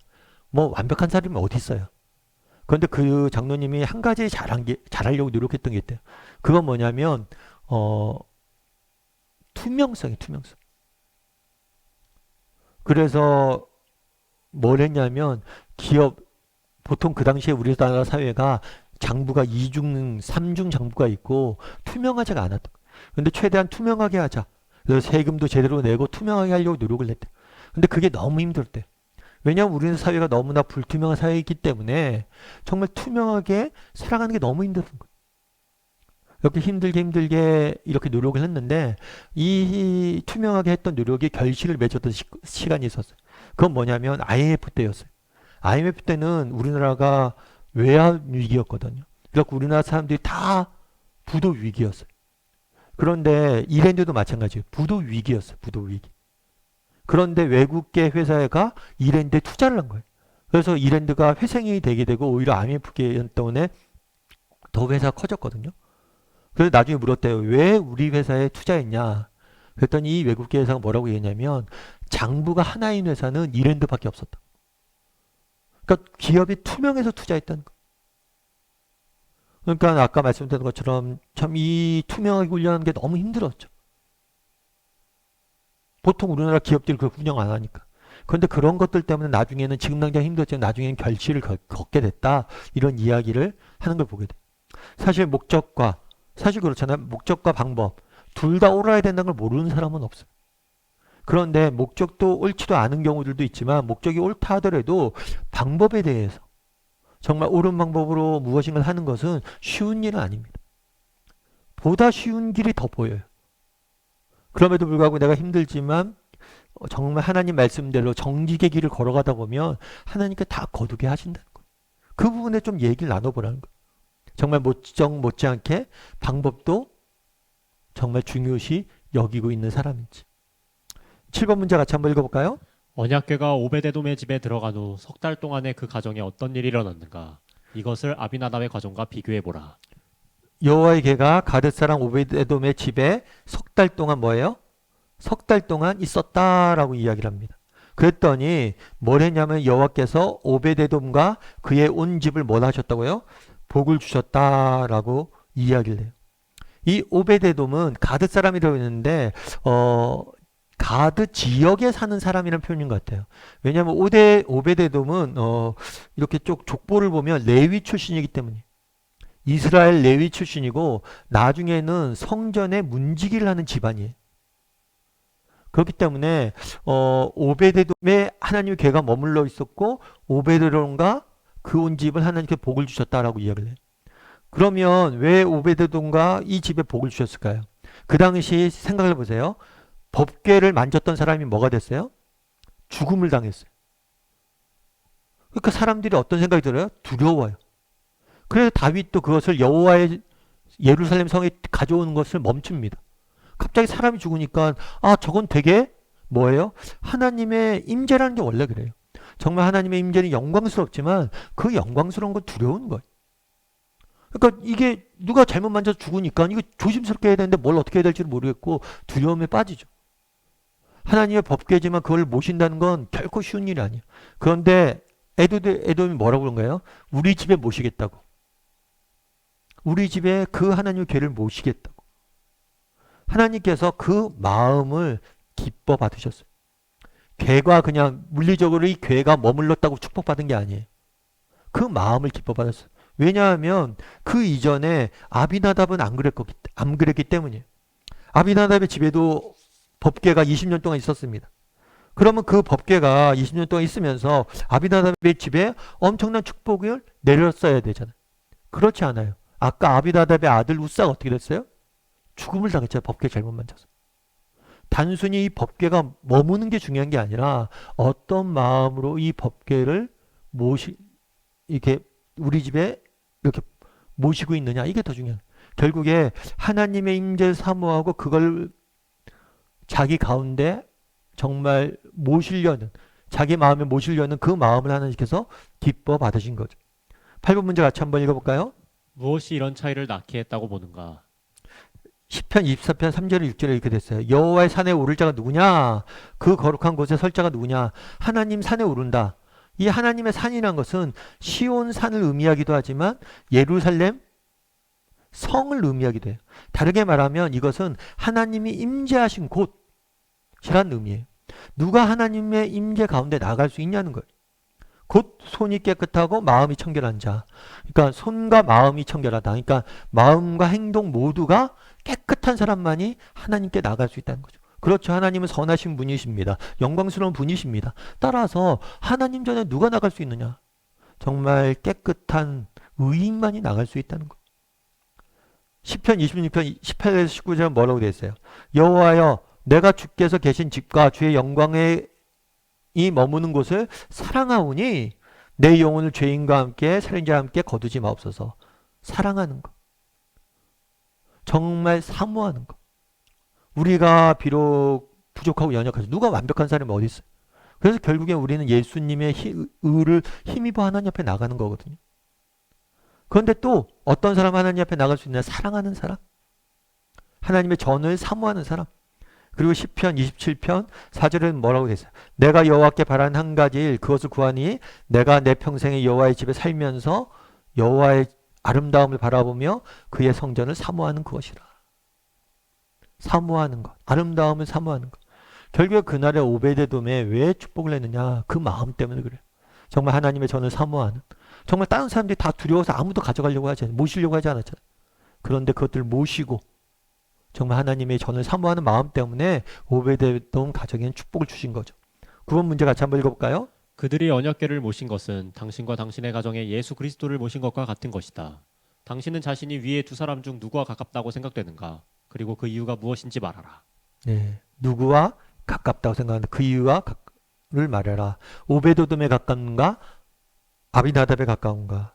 뭐 완벽한 사람이 어디 있어요. 그런데 그 장로님이 한 가지 잘하려고 노력했던 게 있대요. 그건 뭐냐면 투명성이에요. 투명성. 그래서 뭘 했냐면 기업 보통 그 당시에 우리나라 사회가 장부가 2중, 3중 장부가 있고 투명하지가 않았던 거예요. 근데 최대한 투명하게 하자. 그래서 세금도 제대로 내고 투명하게 하려고 노력을 했대요. 근데 그게 너무 힘들었대요. 왜냐하면 우리는 사회가 너무나 불투명한 사회이기 때문에 정말 투명하게 살아가는 게 너무 힘든 거예요. 이렇게 힘들게 이렇게 노력을 했는데 이 투명하게 했던 노력이 결실을 맺었던 시간이 있었어요. 그건 뭐냐면 IMF 때였어요. IMF 때는 우리나라가 외환 위기였거든요. 그래서 우리나라 사람들이 다 부도 위기였어요. 그런데 이랜드도 마찬가지예요. 부도 위기였어요. 부도 위기. 그런데 외국계 회사가 이랜드에 투자를 한 거예요. 그래서 이랜드가 회생이 되게 되고 오히려 IMF 때문에 더 회사가 커졌거든요. 그래서 나중에 물었대요. 왜 우리 회사에 투자했냐? 그랬더니 이 외국계 회사가 뭐라고 얘기했냐면 장부가 하나인 회사는 이랜드밖에 없었다. 그러니까 기업이 투명해서 투자했다는 거. 그러니까 아까 말씀드린 것처럼 참 이 투명하게 운영하는 게 너무 힘들었죠. 보통 우리나라 기업들이 그걸 운영 안 하니까. 그런데 그런 것들 때문에 나중에는 지금 당장 힘들었지만 나중에는 결실을 걷게 됐다. 이런 이야기를 하는 걸 보게 돼. 사실 그렇잖아요. 목적과 방법 둘 다 옳아야 된다는 걸 모르는 사람은 없어요. 그런데 목적도 옳지도 않은 경우들도 있지만 목적이 옳다 하더라도 방법에 대해서 정말 옳은 방법으로 무엇인가를 하는 것은 쉬운 일은 아닙니다. 보다 쉬운 길이 더 보여요. 그럼에도 불구하고 내가 힘들지만 정말 하나님 말씀대로 정직의 길을 걸어가다 보면 하나님께 다 거두게 하신다는 거예요. 그 부분에 좀 얘기를 나눠보라는 거예요. 정말 못지않게 방법도 정말 중요시 여기고 있는 사람인지. 7번 문제 같이 한번 읽어볼까요? 언약궤가 오베데돔의 집에 들어간 후 석 달 동안에 그 가정에 어떤 일이 일어났는가? 이것을 아비나답의 가정과 비교해보라. 여호와의 궤가 가드 사람 오베데돔의 집에 석 달 동안 뭐예요? 석 달 동안 있었다라고 이야기를 합니다. 그랬더니 뭘 했냐면 여호와께서 오베데돔과 그의 온 집을 뭘 하셨다고요? 복을 주셨다라고 이야기를 해요. 이 오베데돔은 가드 사람이라고 했는데 가드 지역에 사는 사람이라는 표현인 것 같아요. 왜냐하면 오베데돔은 이렇게 쭉 족보를 보면 레위 출신이기 때문에 이스라엘 레위 출신이고 나중에는 성전의 문지기를 하는 집안이에요. 그렇기 때문에 오베데돔에 하나님의 궤가 머물러 있었고 오베데돔과 그 온 집을 하나님께 복을 주셨다라고 이야기를 해요. 그러면 왜 오베데돔과 이 집에 복을 주셨을까요? 그 당시 생각을 해보세요. 법궤를 만졌던 사람이 뭐가 됐어요? 죽음을 당했어요. 그러니까 사람들이 어떤 생각이 들어요? 두려워요. 그래서 다윗도 그것을 여호와의 예루살렘 성에 가져오는 것을 멈춥니다. 갑자기 사람이 죽으니까 저건 되게 뭐예요? 하나님의 임재라는 게 원래 그래요. 정말 하나님의 임재는 영광스럽지만 그 영광스러운 건 두려운 거예요. 그러니까 이게 누가 잘못 만져서 죽으니까 이거 조심스럽게 해야 되는데 뭘 어떻게 해야 될지 모르겠고 두려움에 빠지죠. 하나님의 법궤지만 그걸 모신다는 건 결코 쉬운 일이 아니에요. 그런데 에돔이 뭐라고 그런 거예요? 우리 집에 모시겠다고. 우리 집에 그 하나님의 궤를 모시겠다고. 하나님께서 그 마음을 기뻐 받으셨어요. 궤가 그냥 물리적으로 이 궤가 머물렀다고 축복받은 게 아니에요. 그 마음을 기뻐 받았어요. 왜냐하면 그 이전에 아비나답은 안 그랬기 때문이에요. 아비나답의 집에도 법궤가 20년 동안 있었습니다. 그러면 그 법궤가 20년 동안 있으면서 아비나답의 집에 엄청난 축복을 내렸어야 되잖아요. 그렇지 않아요. 아까 아비나답의 아들 우사가 어떻게 됐어요? 죽음을 당했잖아요. 법궤 잘못 만져서. 단순히 이 법궤가 머무는 게 중요한 게 아니라 어떤 마음으로 이 법궤를 이렇게 우리 집에 이렇게 모시고 있느냐, 이게 더 중요해요. 결국에 하나님의 임재를 사모하고 그걸 자기 가운데 정말 모시려는, 자기 마음에 모시려는 그 마음을 하나님께서 기뻐 받으신 거죠. 8번 문제 같이 한번 읽어볼까요? 무엇이 이런 차이를 낳게 했다고 보는가? 10편 24편 3절 6절에 이렇게 됐어요. 여호와의 산에 오를 자가 누구냐? 그 거룩한 곳에 설 자가 누구냐? 하나님 산에 오른다. 이 하나님의 산이란 것은 시온 산을 의미하기도 하지만 예루살렘 성을 의미하기도 해요. 다르게 말하면 이것은 하나님이 임재하신 곳이란 의미예요. 누가 하나님의 임재 가운데 나갈 수 있냐는 거예요. 곧 손이 깨끗하고 마음이 청결한 자. 그러니까 손과 마음이 청결하다. 그러니까 마음과 행동 모두가 깨끗한 사람만이 하나님께 나갈 수 있다는 거죠. 그렇죠. 하나님은 선하신 분이십니다. 영광스러운 분이십니다. 따라서 하나님 전에 누가 나갈 수 있느냐? 정말 깨끗한 의인만이 나갈 수 있다는 거예요. 10편 26편 18에서 19절은 뭐라고 되어 있어요? 여호와여, 내가 주께서 계신 집과 주의 영광에 이 머무는 곳을 사랑하오니 내 영혼을 죄인과 함께 살인자와 함께 거두지 마옵소서. 사랑하는 것, 정말 사모하는 것. 우리가 비록 부족하고 연약하죠. 누가 완벽한 사람이 어디 있어요? 그래서 결국에 우리는 예수님의 의를 힘입어 하나님 앞에 나가는 거거든요. 그런데 또 어떤 사람 하나님 앞에 나갈 수 있냐? 사랑하는 사람, 하나님의 전을 사모하는 사람. 그리고 10편 27편 4절에는 뭐라고 되어 있어요? 내가 여호와께 바라는 한 가지 일, 그것을 구하니 내가 내 평생에 여호와의 집에 살면서 여호와의 아름다움을 바라보며 그의 성전을 사모하는 그것이라. 사모하는 것, 아름다움을 사모하는 것. 결국에 그날에 오베데돔에 왜 축복을 했느냐? 그 마음 때문에 그래요. 정말 하나님의 전을 사모하는, 정말 다른 사람들이 다 두려워서 아무도 가져가려고 하지 않아요. 모시려고 하지 않았잖아요. 그런데 그것들을 모시고 정말 하나님의 전을 사모하는 마음 때문에 오베데돔 가정에는 축복을 주신 거죠. 9번 문제 같이 한번 읽어볼까요? 그들이 언약궤를 모신 것은 당신과 당신의 가정에 예수 그리스도를 모신 것과 같은 것이다. 당신은 자신이 위에 두 사람 중 누구와 가깝다고 생각되는가? 그리고 그 이유가 무엇인지 말하라. 네, 누구와 가깝다고 생각하는데 그 이유를 말해라. 오베데돔에 가까운가? 아비나답에 가까운가?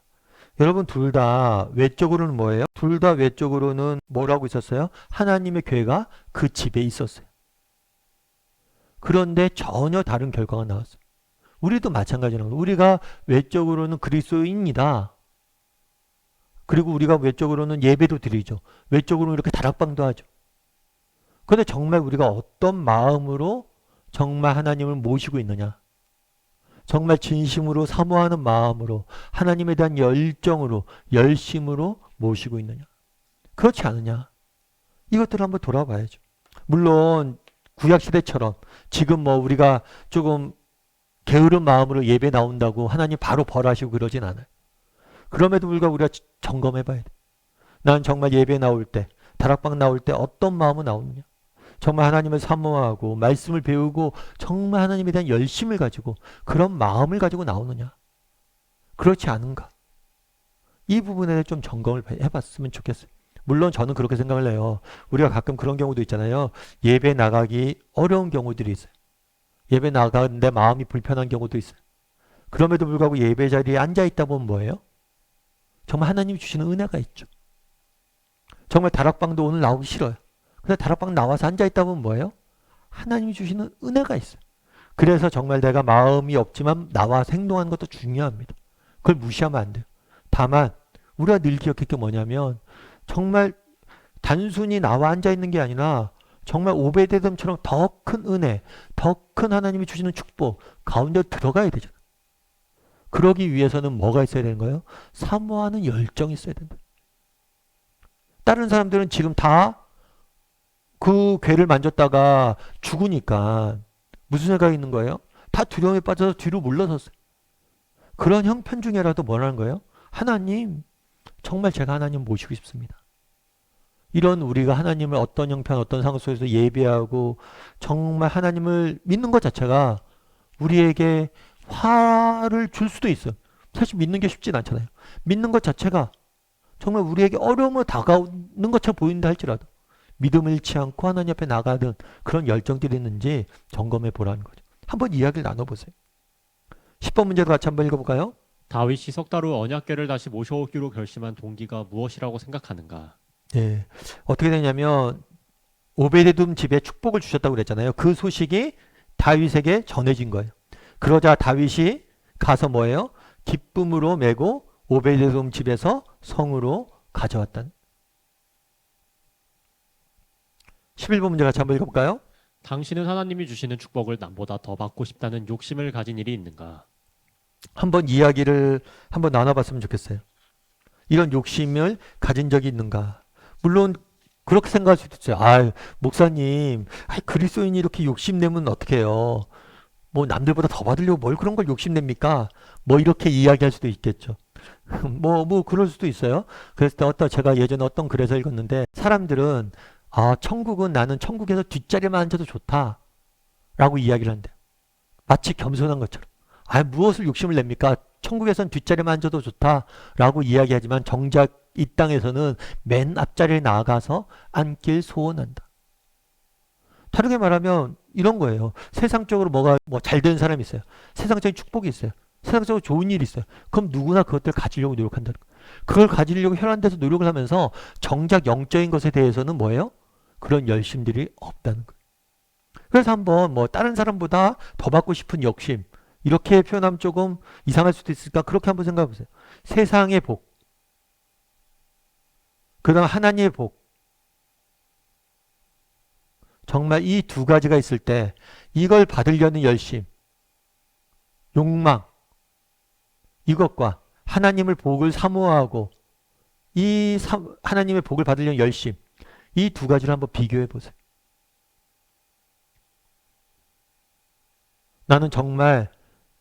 여러분, 둘 다 외적으로는 뭐예요? 둘 다 외적으로는 뭐라고 있었어요? 하나님의 교회가 그 집에 있었어요. 그런데 전혀 다른 결과가 나왔어요. 우리도 마찬가지라는 거예요. 우리가 외적으로는 그리스도인이다. 그리고 우리가 외적으로는 예배도 드리죠. 외적으로는 이렇게 다락방도 하죠. 그런데 정말 우리가 어떤 마음으로 정말 하나님을 모시고 있느냐? 정말 진심으로 사모하는 마음으로 하나님에 대한 열정으로 열심으로 모시고 있느냐? 그렇지 않느냐? 이것들을 한번 돌아봐야죠. 물론 구약시대처럼 지금 뭐 우리가 조금 게으른 마음으로 예배 나온다고 하나님 바로 벌하시고 그러진 않아요. 그럼에도 불구하고 우리가 점검해 봐야 돼. 난 정말 예배 나올 때, 다락방 나올 때 어떤 마음으로 나오느냐? 정말 하나님을 사모하고 말씀을 배우고 정말 하나님에 대한 열심을 가지고 그런 마음을 가지고 나오느냐? 그렇지 않은가? 이 부분에 좀 점검을 해봤으면 좋겠어요. 물론 저는 그렇게 생각을 해요. 우리가 가끔 그런 경우도 있잖아요. 예배 나가기 어려운 경우들이 있어요. 예배 나가는데 마음이 불편한 경우도 있어요. 그럼에도 불구하고 예배 자리에 앉아있다 보면 뭐예요? 정말 하나님이 주시는 은혜가 있죠. 정말 다락방도 오늘 나오기 싫어요. 근데 다락방 나와서 앉아있다 보면 뭐예요? 하나님이 주시는 은혜가 있어요. 그래서 정말 내가 마음이 없지만 나와서 행동하는 것도 중요합니다. 그걸 무시하면 안 돼요. 다만 우리가 늘 기억할 게 뭐냐면 정말 단순히 나와 앉아있는 게 아니라 정말 오베데돔처럼 더 큰 은혜, 더 큰 하나님이 주시는 축복 가운데 들어가야 되잖아요. 그러기 위해서는 뭐가 있어야 되는 거예요? 사모하는 열정이 있어야 된다. 다른 사람들은 지금 다 그 괴를 만졌다가 죽으니까 무슨 생각이 있는 거예요? 다 두려움에 빠져서 뒤로 물러섰어요. 그런 형편 중에라도 뭐라는 거예요? 하나님, 정말 제가 하나님 모시고 싶습니다. 이런 우리가 하나님을 어떤 형편, 어떤 상황 속에서 예배하고 정말 하나님을 믿는 것 자체가 우리에게 화를 줄 수도 있어요. 사실 믿는 게 쉽진 않잖아요. 믿는 것 자체가 정말 우리에게 어려움으로 다가오는 것처럼 보인다 할지라도 믿음을 잃지 않고 하나님 앞에 나가는 그런 열정들이 있는지 점검해 보라는 거죠. 한번 이야기를 나눠보세요. 10번 문제도 같이 한번 읽어볼까요? 다윗이 석 달 후 언약궤를 다시 모셔오기로 결심한 동기가 무엇이라고 생각하는가? 네. 어떻게 되냐면 오베데돔 집에 축복을 주셨다고 그랬잖아요. 그 소식이 다윗에게 전해진 거예요. 그러자 다윗이 가서 뭐예요? 기쁨으로 메고 오베데돔 집에서 성으로 가져왔다는. 11번 문제 같이 한번 읽어볼까요? 당신은 하나님이 주시는 축복을 남보다 더 받고 싶다는 욕심을 가진 일이 있는가? 한번 이야기를 한번 나눠봤으면 좋겠어요. 이런 욕심을 가진 적이 있는가? 물론 그렇게 생각할 수도 있어요. 아, 목사님, 그리스도인이 이렇게 욕심내면 어떡해요? 뭐 남들보다 더 받으려고 뭘 그런 걸 욕심냅니까? 뭐 이렇게 이야기할 수도 있겠죠. 뭐 그럴 수도 있어요. 그래서 제가 예전에 어떤 글에서 읽었는데 사람들은 천국은 나는 천국에서 뒷자리만 앉아도 좋다 라고 이야기를 한대요. 마치 겸손한 것처럼. 무엇을 욕심을 냅니까? 천국에선 뒷자리만 앉아도 좋다라고 이야기하지만 정작 이 땅에서는 맨 앞자리에 나아가서 앉길 소원한다. 다르게 말하면 이런 거예요. 세상적으로 뭐가 잘 되는 사람이 있어요. 세상적인 축복이 있어요. 세상적으로 좋은 일이 있어요. 그럼 누구나 그것들을 가지려고 노력한다는 거예요. 그걸 가지려고 혈안돼서 노력을 하면서 정작 영적인 것에 대해서는 뭐예요? 그런 열심들이 없다는 거예요. 그래서 한번 다른 사람보다 더 받고 싶은 욕심, 이렇게 표현하면 조금 이상할 수도 있으니까 그렇게 한번 생각해 보세요. 세상의 복, 그 다음 하나님의 복. 정말 이 두 가지가 있을 때 이걸 받으려는 열심, 욕망, 이것과 하나님을 복을 사모하고 하나님의 복을 받으려는 열심, 이 두 가지를 한번 비교해 보세요. 나는 정말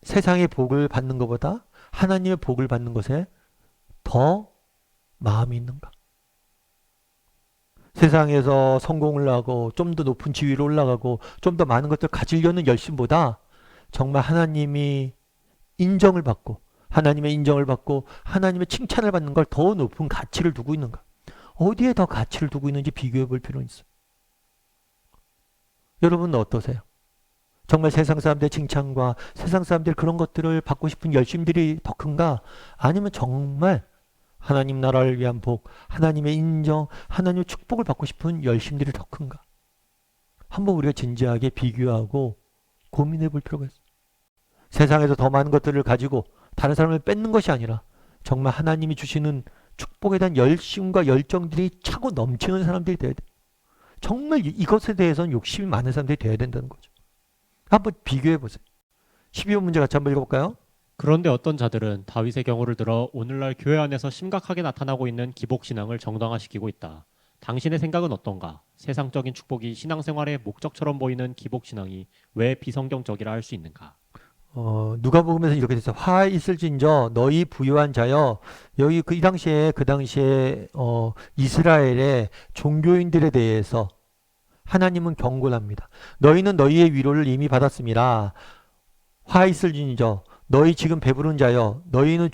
세상의 복을 받는 것보다 하나님의 복을 받는 것에 더 마음이 있는가? 세상에서 성공을 하고 좀 더 높은 지위로 올라가고 좀 더 많은 것들을 가지려는 열심보다 정말 하나님이 인정을 받고 하나님의 인정을 받고 하나님의 칭찬을 받는 걸 더 높은 가치를 두고 있는가? 어디에 더 가치를 두고 있는지 비교해 볼 필요는 있어요. 여러분은 어떠세요? 정말 세상 사람들의 칭찬과 세상 사람들의 그런 것들을 받고 싶은 열심들이 더 큰가? 아니면 정말 하나님 나라를 위한 복, 하나님의 인정, 하나님의 축복을 받고 싶은 열심들이 더 큰가? 한번 우리가 진지하게 비교하고 고민해 볼 필요가 있어요. 세상에서 더 많은 것들을 가지고 다른 사람을 뺏는 것이 아니라 정말 하나님이 주시는 축복에 대한 열심과 열정들이 차고 넘치는 사람들이 돼야 돼요. 정말 이것에 대해서는 욕심이 많은 사람들이 돼야 된다는 거죠. 한번 비교해 보세요. 12번 문제 같이 한번 읽어볼까요? 그런데 어떤 자들은 다윗의 경우를 들어 오늘날 교회 안에서 심각하게 나타나고 있는 기복신앙을 정당화시키고 있다. 당신의 생각은 어떤가? 세상적인 축복이 신앙생활의 목적처럼 보이는 기복신앙이 왜 비성경적이라 할 수 있는가? 누가복음에서 이렇게 됐어요. 화 있을진저 너희 부유한 자여. 여기 그 당시에 이스라엘의 종교인들에 대해서 하나님은 경고를 합니다. 너희는 너희의 위로를 이미 받았습니다. 화 있을진저 너희 지금 배부른 자여 너희는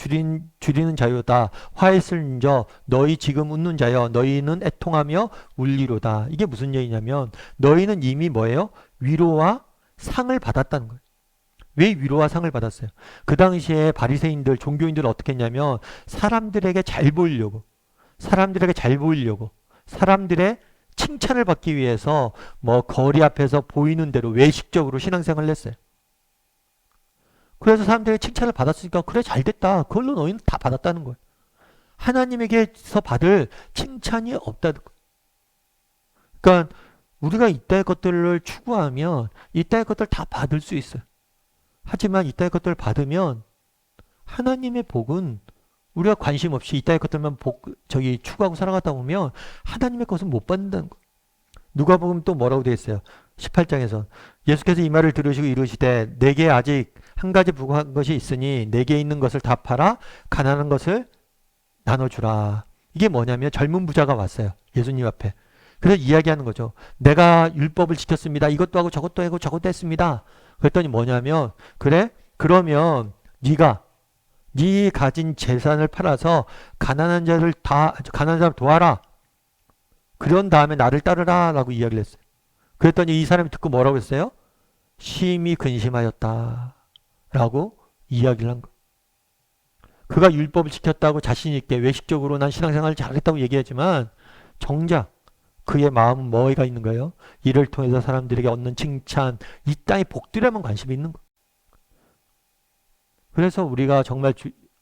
줄이는 자요다. 화 있을진저 너희 지금 웃는 자여 너희는 애통하며 울리로다. 이게 무슨 얘기냐면 너희는 이미 뭐예요? 위로와 상을 받았다는 거예요. 왜 위로와 상을 받았어요? 그 당시에 바리새인들, 종교인들은 어떻게 했냐면 사람들에게 잘 보이려고 사람들의 칭찬을 받기 위해서 거리 앞에서 보이는 대로 외식적으로 신앙생활을 했어요. 그래서 사람들의 칭찬을 받았으니까 그래 잘됐다. 그걸로 너희는 다 받았다는 거예요. 하나님에게서 받을 칭찬이 없다는 거예요. 그러니까 우리가 이따의 것들을 추구하면 이따의 것들 다 받을 수 있어요. 하지만 이따의 것들을 받으면 하나님의 복은 우리가 관심 없이 이따의 것들만 추구하고 살아가다 보면 하나님의 것은 못 받는다는 거예요. 누가복음 또 뭐라고 되어 있어요? 18장에서 예수께서 이 말을 들으시고 이르시되 내게 아직 한 가지 부족한 것이 있으니 내게 있는 것을 다 팔아 가난한 것을 나눠주라. 이게 뭐냐면 젊은 부자가 왔어요. 예수님 앞에. 그래서 이야기하는 거죠. 내가 율법을 지켰습니다. 이것도 하고 저것도 하고 저것도 했습니다. 그랬더니 뭐냐면 그래? 그러면 네가 네 가진 재산을 팔아서 가난한 사람 도와라. 그런 다음에 나를 따르라 라고 이야기를 했어요. 그랬더니 이 사람이 듣고 뭐라고 했어요? 심히 근심하였다 라고 이야기를 한 거예요. 그가 율법을 지켰다고 자신 있게 외식적으로 난 신앙생활을 잘했다고 얘기하지만 정작 그의 마음은 뭐가 있는 거예요? 이를 통해서 사람들에게 얻는 칭찬, 이 땅의 복들에만 관심이 있는 거예요. 그래서 우리가 정말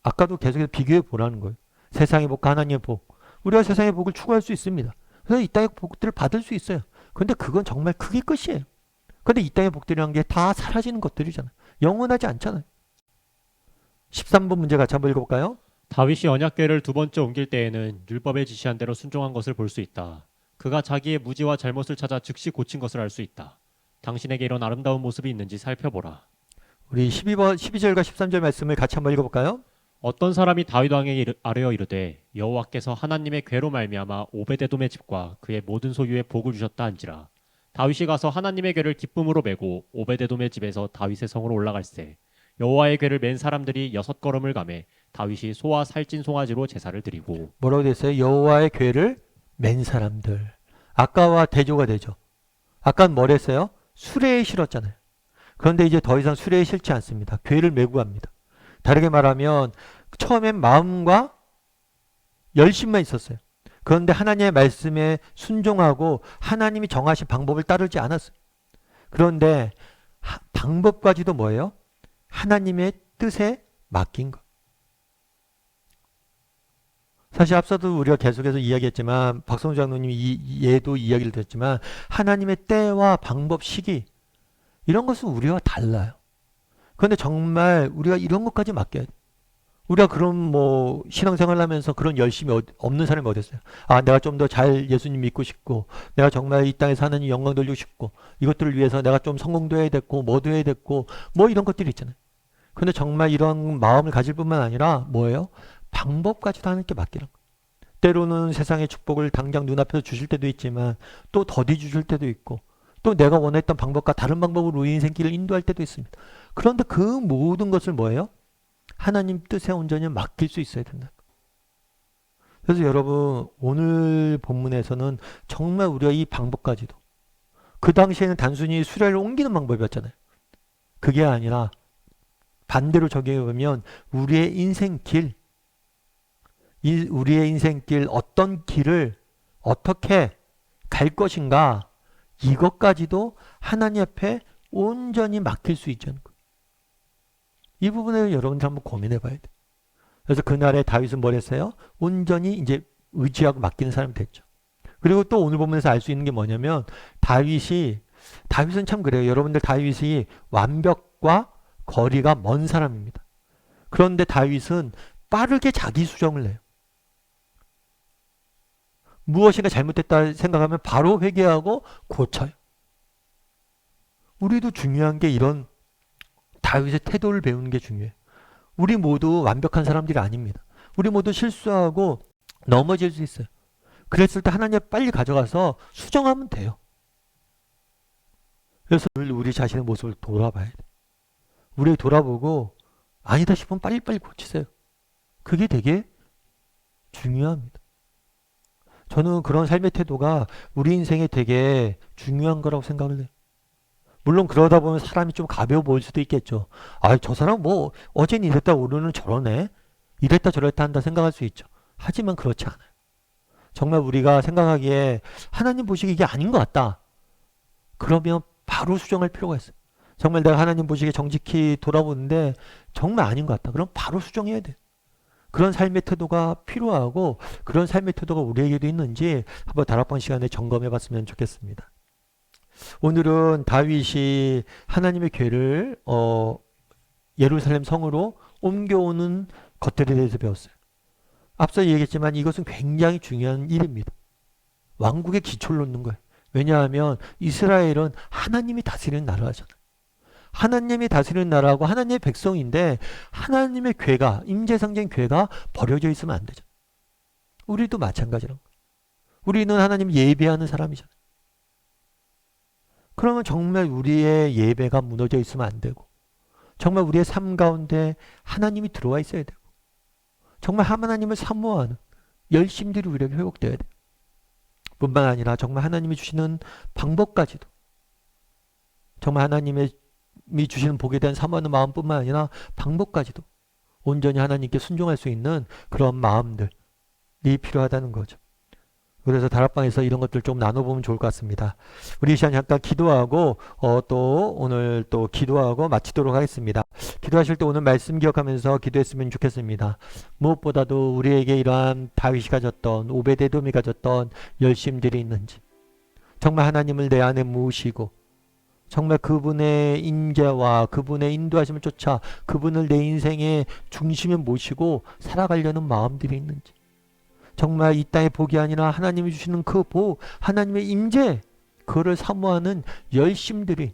아까도 계속해서 비교해 보라는 거예요. 세상의 복과 하나님의 복. 우리가 세상의 복을 추구할 수 있습니다. 그래서 이 땅의 복들을 받을 수 있어요. 그런데 그건 정말 그게 끝이에요. 그런데 이 땅의 복들이라는 게 다 사라지는 것들이잖아요. 영원하지 않잖아요. 13번 문제 같이 한번 읽어볼까요? 다윗이 언약궤를 두 번째 옮길 때에는 율법에 지시한 대로 순종한 것을 볼 수 있다. 그가 자기의 무지와 잘못을 찾아 즉시 고친 것을 알 수 있다. 당신에게 이런 아름다운 모습이 있는지 살펴보라. 우리 12절과 13절 말씀을 같이 한번 읽어볼까요? 어떤 사람이 다윗 왕에게 아뢰어 이르되 여호와께서 하나님의 궤로 말미암아 오베데돔의 집과 그의 모든 소유에 복을 주셨다 한지라. 다윗이 가서 하나님의 궤를 기쁨으로 메고 오베데돔의 집에서 다윗의 성으로 올라갈새 여호와의 궤를 맨 사람들이 6걸음을 가매 다윗이 소와 살찐 송아지로 제사를 드리고. 뭐라고 됐어요? 여호와의 궤를 맨 사람들. 아까와 대조가 되죠. 아까는 뭘 했어요? 수레에 실었잖아요. 그런데 이제 더 이상 수레에 실지 않습니다. 궤를 메고 갑니다. 다르게 말하면 처음엔 마음과 열심만 있었어요. 그런데 하나님의 말씀에 순종하고 하나님이 정하신 방법을 따르지 않았어요. 그런데 방법까지도 뭐예요? 하나님의 뜻에 맡긴 것. 사실 앞서도 우리가 계속해서 이야기했지만 박성주 장로님이 얘도 이야기를 드렸지만 하나님의 때와 방법, 시기 이런 것은 우리와 달라요. 그런데 정말 우리가 이런 것까지 맡겨야 돼. 우리가 그런 뭐 신앙생활 하면서 그런 열심이 없는 사람이 어디 있어요? 아, 내가 좀 더 잘 예수님 믿고 싶고 내가 정말 이 땅에서 하나님 영광 돌리고 싶고 이것들을 위해서 내가 좀 성공도 해야 됐고 뭐도 해야 됐고 뭐 이런 것들이 있잖아요. 그런데 정말 이런 마음을 가질 뿐만 아니라 뭐예요? 방법까지도 하나님께 맡기는 거예요. 때로는 세상의 축복을 당장 눈앞에서 주실 때도 있지만 또 더디 주실 때도 있고 또 내가 원했던 방법과 다른 방법으로 우리 인생길을 인도할 때도 있습니다. 그런데 그 모든 것을 뭐예요? 하나님 뜻에 온전히 맡길 수 있어야 된다. 그래서 여러분 오늘 본문에서는 정말 우리가 이 방법까지도 그 당시에는 단순히 수레를 옮기는 방법이었잖아요. 그게 아니라 반대로 적용해보면 우리의 인생길 어떤 길을 어떻게 갈 것인가 이것까지도 하나님 앞에 온전히 맡길 수 있다는 거예요. 이 부분을 여러분들 한번 고민해 봐야 돼요. 그래서 그날에 다윗은 뭘 했어요? 온전히 이제 의지하고 맡기는 사람이 됐죠. 그리고 또 오늘 보면서 알 수 있는 게 뭐냐면 다윗은 참 그래요. 여러분들 다윗이 완벽과 거리가 먼 사람입니다. 그런데 다윗은 빠르게 자기 수정을 해요. 무엇인가 잘못됐다 생각하면 바로 회개하고 고쳐요. 우리도 중요한 게 이런 다윗의 태도를 배우는 게 중요해요. 우리 모두 완벽한 사람들이 아닙니다. 우리 모두 실수하고 넘어질 수 있어요. 그랬을 때 하나님 빨리 가져가서 수정하면 돼요. 그래서 우리 자신의 모습을 돌아봐야 돼요. 우리 돌아보고 아니다 싶으면 빨리빨리 고치세요. 그게 되게 중요합니다. 저는 그런 삶의 태도가 우리 인생에 되게 중요한 거라고 생각을 해요. 물론 그러다 보면 사람이 좀 가벼워 보일 수도 있겠죠. 아, 저 사람 뭐 어제는 이랬다 오늘은 저러네. 이랬다 저랬다 한다 생각할 수 있죠. 하지만 그렇지 않아요. 정말 우리가 생각하기에 하나님 보시기에 이게 아닌 것 같다. 그러면 바로 수정할 필요가 있어요. 정말 내가 하나님 보시기에 정직히 돌아보는데 정말 아닌 것 같다. 그럼 바로 수정해야 돼요. 그런 삶의 태도가 필요하고 그런 삶의 태도가 우리에게도 있는지 한번 다락방 시간에 점검해 봤으면 좋겠습니다. 오늘은 다윗이 하나님의 궤를 예루살렘 성으로 옮겨오는 것들에 대해서 배웠어요. 앞서 얘기했지만 이것은 굉장히 중요한 일입니다. 왕국의 기초를 놓는 거예요. 왜냐하면 이스라엘은 하나님이 다스리는 나라잖아요. 하나님이 다스리는 나라하고 하나님의 백성인데 하나님의 궤가 임재상전 궤가 버려져 있으면 안 되죠. 우리도 마찬가지란 거예요. 우리는 하나님 예배하는 사람이잖아요. 그러면 정말 우리의 예배가 무너져 있으면 안 되고, 정말 우리의 삶 가운데 하나님이 들어와 있어야 되고, 정말 하나님을 사모하는 열심들이 우리에게 회복되어야 돼요. 뿐만 아니라 정말 하나님이 주시는 방법까지도, 정말 하나님이 주시는 복에 대한 사모하는 마음뿐만 아니라 방법까지도 온전히 하나님께 순종할 수 있는 그런 마음들이 필요하다는 거죠. 그래서 다락방에서 이런 것들 좀 나눠보면 좋을 것 같습니다. 우리 이 시간 잠깐 기도하고 또 오늘 또 기도하고 마치도록 하겠습니다. 기도하실 때 오늘 말씀 기억하면서 기도했으면 좋겠습니다. 무엇보다도 우리에게 이러한 다윗이 가졌던, 오베데돔이 가졌던 열심들이 있는지, 정말 하나님을 내 안에 모시고 정말 그분의 인재와 그분의 인도하심을 쫓아 그분을 내 인생의 중심에 모시고 살아가려는 마음들이 있는지, 정말 이 땅의 복이 아니라 하나님이 주시는 그 복, 하나님의 임재, 그거를 사모하는 열심들이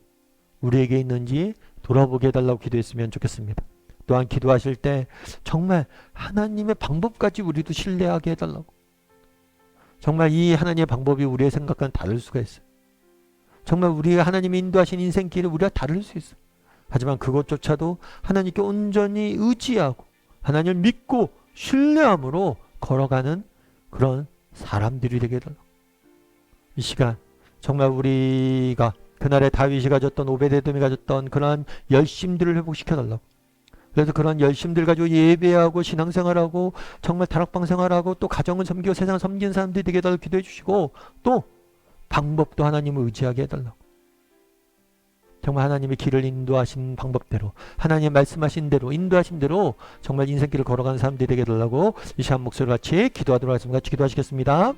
우리에게 있는지 돌아보게 해달라고 기도했으면 좋겠습니다. 또한 기도하실 때 정말 하나님의 방법까지 우리도 신뢰하게 해달라고. 정말 이 하나님의 방법이 우리의 생각과는 다를 수가 있어요. 정말 우리가 하나님이 인도하신 인생길을 우리가 다를 수 있어요. 하지만 그것조차도 하나님께 온전히 의지하고 하나님을 믿고 신뢰함으로 걸어가는 그런 사람들이 되게 해달라고. 이 시간 정말 우리가 그날의 다윗이 가졌던, 오베데돔이 가졌던 그러한 열심들을 회복시켜달라고. 그래서 그런 열심들 가지고 예배하고 신앙생활하고 정말 다락방 생활하고 또 가정을 섬기고 세상을 섬기는 사람들이 되게 해달라고 기도해 주시고, 또 방법도 하나님을 의지하게 해달라고. 정말 하나님의 길을 인도하신 방법대로, 하나님의 말씀하신 대로, 인도하신 대로 정말 인생길을 걸어가는 사람들이 되게 해달라고 이 시간 목소리 같이 기도하도록 하겠습니다. 같이 기도하시겠습니다.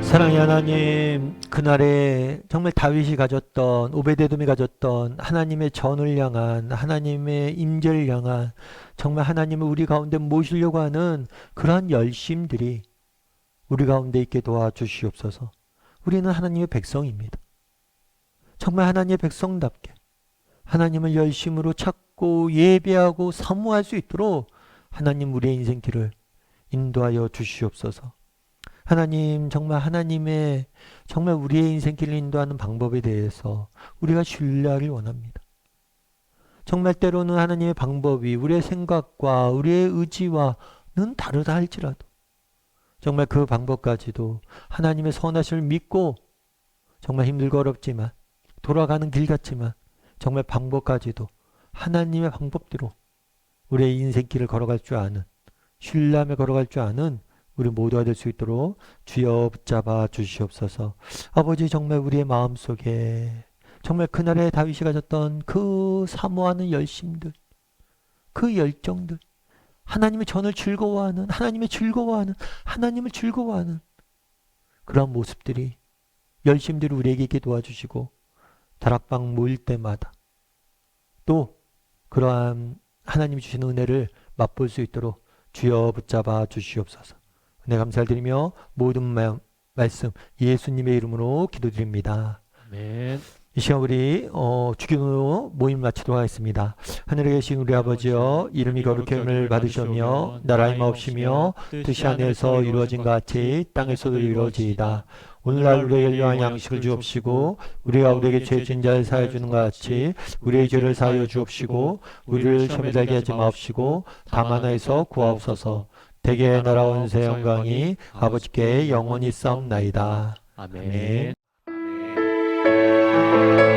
사랑의 하나님, 그날에 정말 다윗이 가졌던, 오베데돔이 가졌던 하나님의 전을 향한, 하나님의 임재를 향한, 정말 하나님을 우리 가운데 모시려고 하는 그러한 열심들이 우리 가운데 있게 도와주시옵소서. 우리는 하나님의 백성입니다. 정말 하나님의 백성답게 하나님을 열심으로 찾고 예배하고 사모할 수 있도록 하나님 우리의 인생길을 인도하여 주시옵소서. 하나님, 정말 하나님의 정말 우리의 인생길을 인도하는 방법에 대해서 우리가 신뢰하길 원합니다. 정말 때로는 하나님의 방법이 우리의 생각과 우리의 의지와는 다르다 할지라도 정말 그 방법까지도 하나님의 선하심을 믿고 정말 힘들고 어렵지만 돌아가는 길 같지만 정말 방법까지도 하나님의 방법대로 우리의 인생길을 걸어갈 줄 아는, 신뢰하며 걸어갈 줄 아는 우리 모두가 될 수 있도록 주여 붙잡아 주시옵소서. 아버지, 정말 우리의 마음속에 정말 그날의 다윗이 가졌던 그 사모하는 열심들, 그 열정들, 하나님의 전을 즐거워하는, 하나님을 즐거워하는 그런 모습들이, 열심들이 우리에게 있게 도와주시고 다락방 모일 때마다 또 그러한 하나님이 주시는 은혜를 맛볼 수 있도록 주여 붙잡아 주시옵소서. 은혜 감사를 드리며 모든 말씀 예수님의 이름으로 기도드립니다. 아멘. 이 시간 우리 주기도 모임 마치도록 하겠습니다. 하늘에 계신 우리 아버지여, 이름이 거룩히 여김을 받으시며 나라의 마옵시며 뜻이 하늘에서 이루어진 것 같이 땅에서도 이루어지이다. 오늘날 우리에게 일용할 양식을 주옵시고 우리가 우리에게 죄 지은 자를 사하여 주는 것 같이 우리의 죄를 사하여 주옵시고 우리를 시험에 들게 하지 마옵시고 다만 하에서 구하옵소서. 대개 나라 원세 영광이 아버지께 영원히 싸움나이다. 아멘. 아멘.